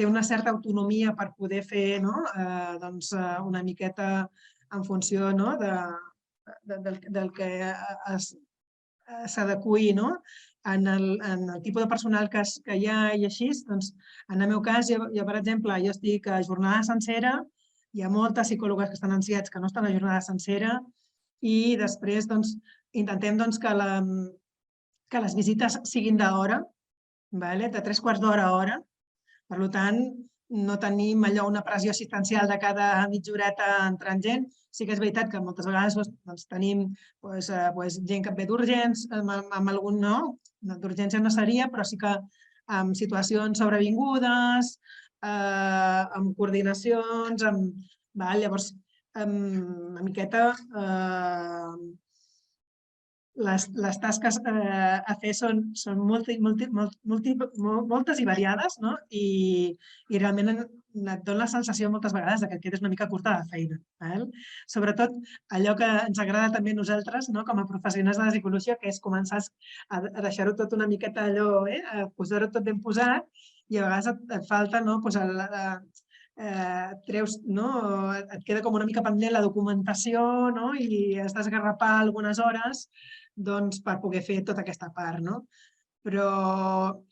una certa autonomia per poder fer una miqueta en funció del que s'adeqüi en el tipus de personal que hi ha i així. En el meu cas, jo, per exemple, jo estic a jornada sencera, hi ha moltes psicòlogues que estan en CIATs que no estan a jornada sencera i després intentem que les visites siguin d'hora, de 3/4 d'hora a hora. Per tant, no tenim allò una pressió assistencial de cada mitja horeta entrant gent. Sí que és veritat que moltes vegades tenim gent que ve d'urgents, amb algun d'urgència no seria, però sí que amb situacions sobrevingudes, amb coordinacions, llavors una miqueta les tasques a fer són moltes i variades, no? I realment et dona la sensació moltes vegades que et quedes una mica curta de feina. Sobretot allò que ens agrada també a nosaltres, com a professionals de la psicologia, que és començar a deixar-ho tot una miqueta allò, a posar-ho tot ben posat, i a vegades et falta, treus, et queda com una mica pendent la documentació i has d'esgarrapar algunes hores per poder fer tota aquesta part. Però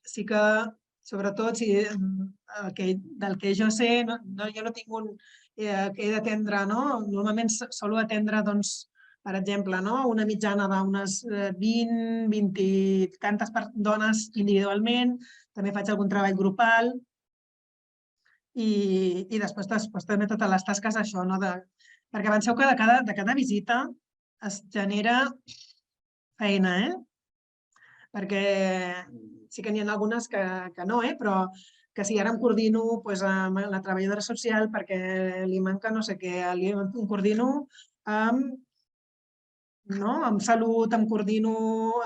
sí que, sobretot, del que jo sé, jo no tinc que he d'atendre, normalment solo atendre, per exemple, una mitjana d'unes 20 i tantes dones individualment, també faig algun treball grupal, i després també totes les tasques això, perquè penseu que de cada visita es genera feina, perquè sí que n'hi ha algunes que no, però que si ara em coordino amb la treballadora social perquè li manca no sé què, em coordino amb salut, em coordino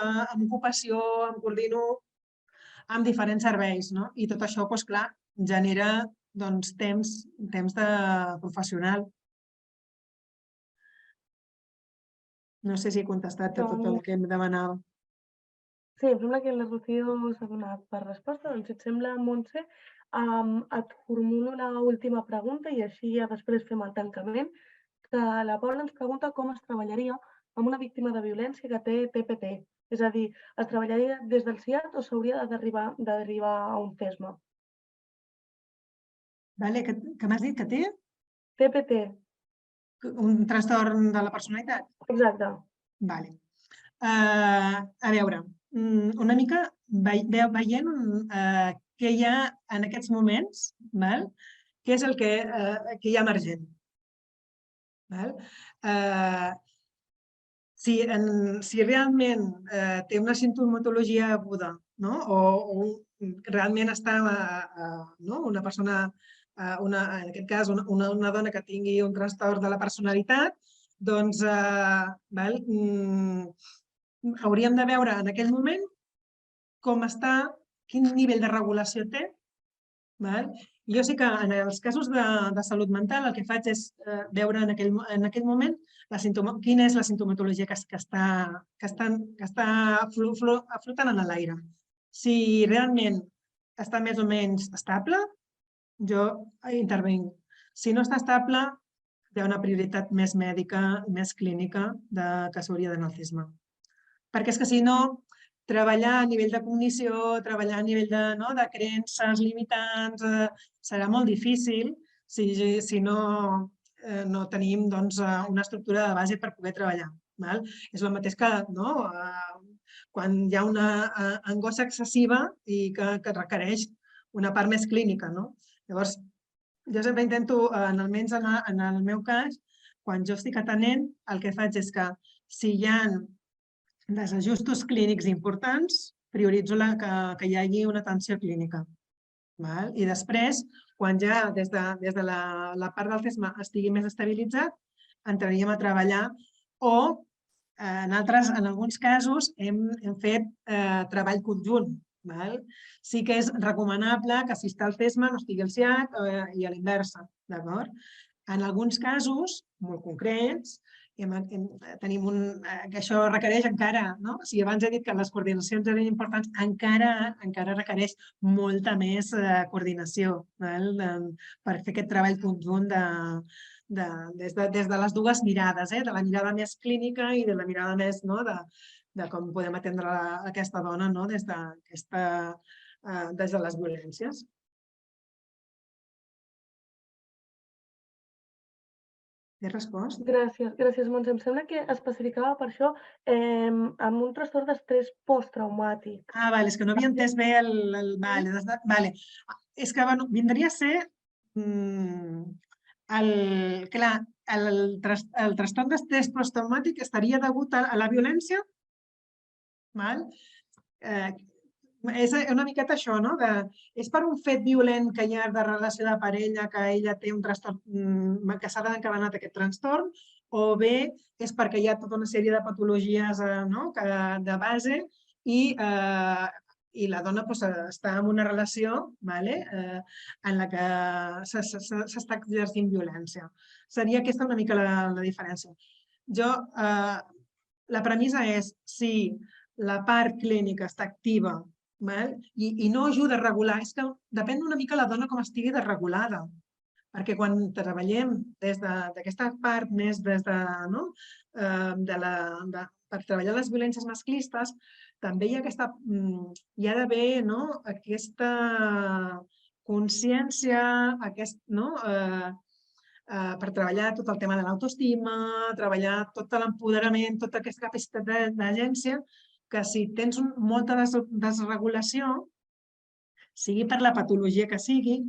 amb ocupació, em coordino amb diferents serveis, i tot això, clar, genera temps de professional. No sé si he contestat a tot el que em demanava. Sí, em sembla que la Rocío s'ha donat per resposta. Doncs, si et sembla, Montse, et formulo l'última pregunta i així ja després fem el tancament. La Paula ens pregunta com es treballaria amb una víctima de violència que té TPT. És a dir, es treballaria des del CIAT o s'hauria de derivar a un CESMA? Què m'has dit que té? TPT. Un trastorn de la personalitat? Exacte. A veure, una mica veient què hi ha en aquests moments, què és el que hi ha emergent. Si realment té una simptomatologia aguda o realment està una persona, en aquest cas una dona que tingui un trastorn de la personalitat, doncs hauríem de veure en aquell moment com està, quin nivell de regulació té. Jo sí que en els casos de salut mental el que faig és veure en aquell moment quina és la simptomatologia que està flotant en l'aire. Si realment està més o menys estable, jo intervinc. Si no està estable, hi ha una prioritat més mèdica, més clínica, que s'hauria d'anar al CESMA. Perquè és que si no, treballar a nivell de cognició, treballar a nivell de creences limitants, serà molt difícil si no tenim una estructura de base per poder treballar. És el mateix que quan hi ha una angoixa excessiva i que requereix una part més clínica. Llavors, jo sempre intento, almenys en el meu cas, quan jo estic atenent, el que faig és que si hi ha desajustos clínics importants, prioritzo que hi hagi una atenció clínica. I després, quan ja des de la part del CESMA estigui més estabilitzat, entraríem a treballar o, en alguns casos, hem fet treball conjunt. Sí que és recomanable que si està al CESMA no estigui al CIAT i a l'inversa. En alguns casos, molt concrets, tenim que això requereix encara, si abans he dit que les coordinacions eren importants, encara requereix molta més coordinació per fer aquest treball conjunt des de les dues mirades, de la mirada més clínica i de la mirada més de com podem atendre aquesta dona des de les violències. He respost? Gràcies, Montse. Em sembla que especificava per això amb un trastorn d'estrès posttraumàtic. És que no havia entès bé el... És que vindria a ser... Clar, el trastorn d'estrès posttraumàtic estaria degut a la violència? És una miqueta això, és per un fet violent que hi ha de relació de parella, que ella té un trastorn, que s'ha desencadenat aquest trastorn, o bé és perquè hi ha tota una sèrie de patologies de base i la dona està en una relació en la que s'està exercint violència. Seria aquesta una mica la diferència. La premissa és si la part clínica està activa i no ajuda a regular, és que depèn una mica la dona com estigui desregulada. Perquè quan treballem des d'aquesta part més per treballar les violències masclistes, també hi ha d'haver aquesta consciència, per treballar tot el tema de l'autoestima, treballar tot l'empoderament, tota aquesta capacitat d'agència, que si tens molta desregulació, sigui per la patologia que sigui,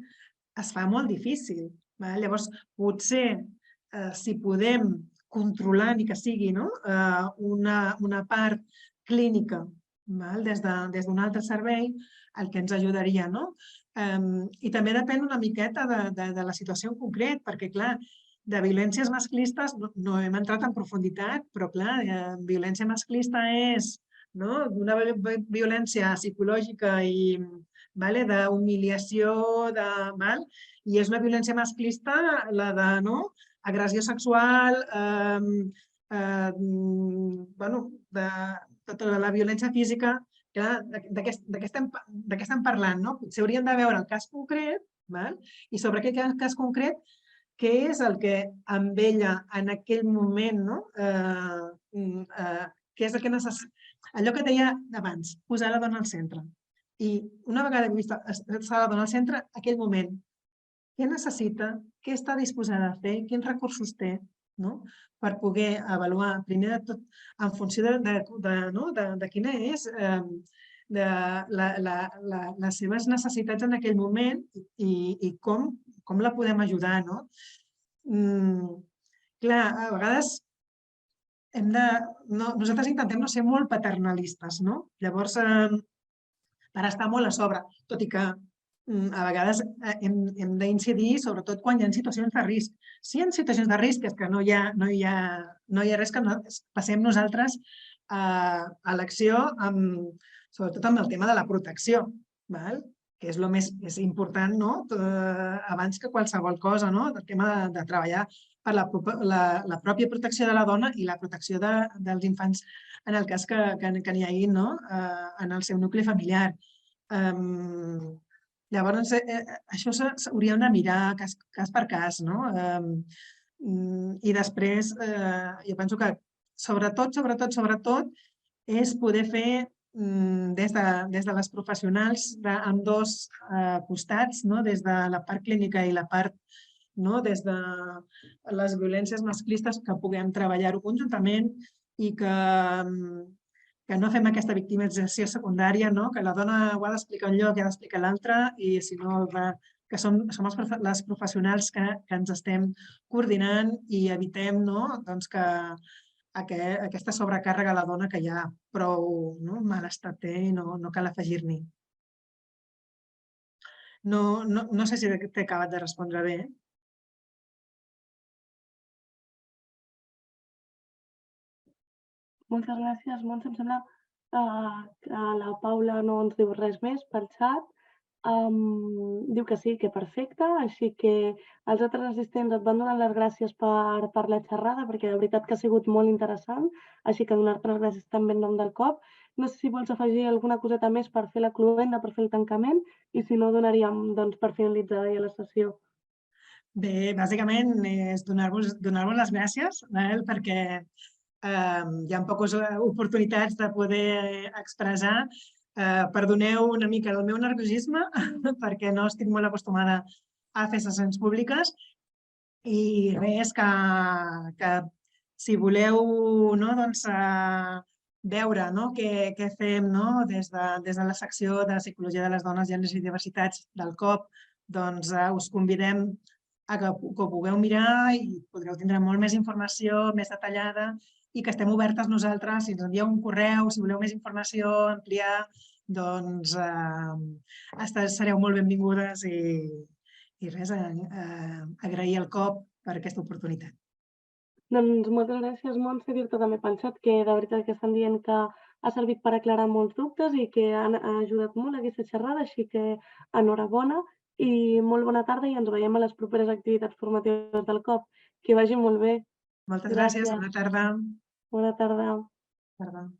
es fa molt difícil. Llavors, potser, si podem controlar ni que sigui una part clínica des d'un altre servei, el que ens ajudaria. I també depèn una miqueta de la situació en concret, perquè, clar, de violències masclistes no hem entrat en profunditat, però, clar, violència masclista és una violència psicològica i d'humiliació, i és una violència masclista la d'agressió sexual, de tota la violència física. De què estem parlant? Potser hauríem de veure el cas concret i sobre aquest cas concret què és el que amb ella en aquell moment, què és el que necessita. Allò que deia abans, posar la dona al centre. I una vegada vista la dona al centre, aquell moment, què necessita, què està disposada a fer, quins recursos té, per poder avaluar, primer de tot, en funció de quina és les seves necessitats en aquell moment i com la podem ajudar. Clar, a vegades nosaltres intentem no ser molt paternalistes, llavors per estar molt a sobre, tot i que a vegades hem d'incidir sobretot quan hi ha situacions de risc. Si hi ha situacions de risc és que no hi ha res que passem nosaltres a l'acció, sobretot amb el tema de la protecció, que és el més important abans que qualsevol cosa, el tema de treballar per la pròpia protecció de la dona i la protecció dels infants en el cas que n'hi hagi en el seu nucli familiar. Llavors, això s'hauríem de mirar cas per cas. I després, jo penso que sobretot, és poder fer des de les professionals d'ambdós costats, des de la part clínica i la part des de les violències masclistes, que puguem treballar-ho conjuntament i que no fem aquesta victimització secundària, que la dona ho ha d'explicar un lloc i ha d'explicar l'altre, i si no, que som les professionals que ens estem coordinant i evitem que aquesta sobrecàrrega a la dona que ja prou malestar té i no cal afegir-n'hi. No sé si t'he acabat de respondre bé. Moltes gràcies, Montse. Em sembla que la Paula no ens diu res més pel xat. Diu que sí, que perfecte, així que els altres assistents et van donar les gràcies per la xerrada, perquè de veritat que ha sigut molt interessant, així que donar-te les gràcies també en nom del COP. No sé si vols afegir alguna coseta més per fer la cloenda, per fer el tancament, i si no, donaríem per finalitzar ja la sessió. Bé, bàsicament és donar-vos les gràcies, perquè hi ha poques oportunitats de poder expressar. Perdoneu una mica el meu nerviosisme perquè no estic molt acostumada a fer sessions públiques i res, que si voleu veure què fem des de la secció de Psicologia de les Dones, Gèneres i Diversitats del COP, doncs us convidem a que ho pugueu mirar i podreu tindre molt més informació, més detallada, i que estem obertes nosaltres, si ens envieu un correu, si voleu més informació, ampliar, doncs sereu molt benvingudes i res, agrair el COP per aquesta oportunitat. Doncs moltes gràcies, Montse. Dir-te també he pensat que de veritat que estan dient que ha servit per aclarar molts dubtes i que ha ajudat molt aquesta xerrada, així que enhorabona i molt bona tarda i ens veiem a les properes activitats formatives del COP. Que vagi molt bé. Moltes gràcies, Gràcies. bona tarda. Bona tarda. Tarda.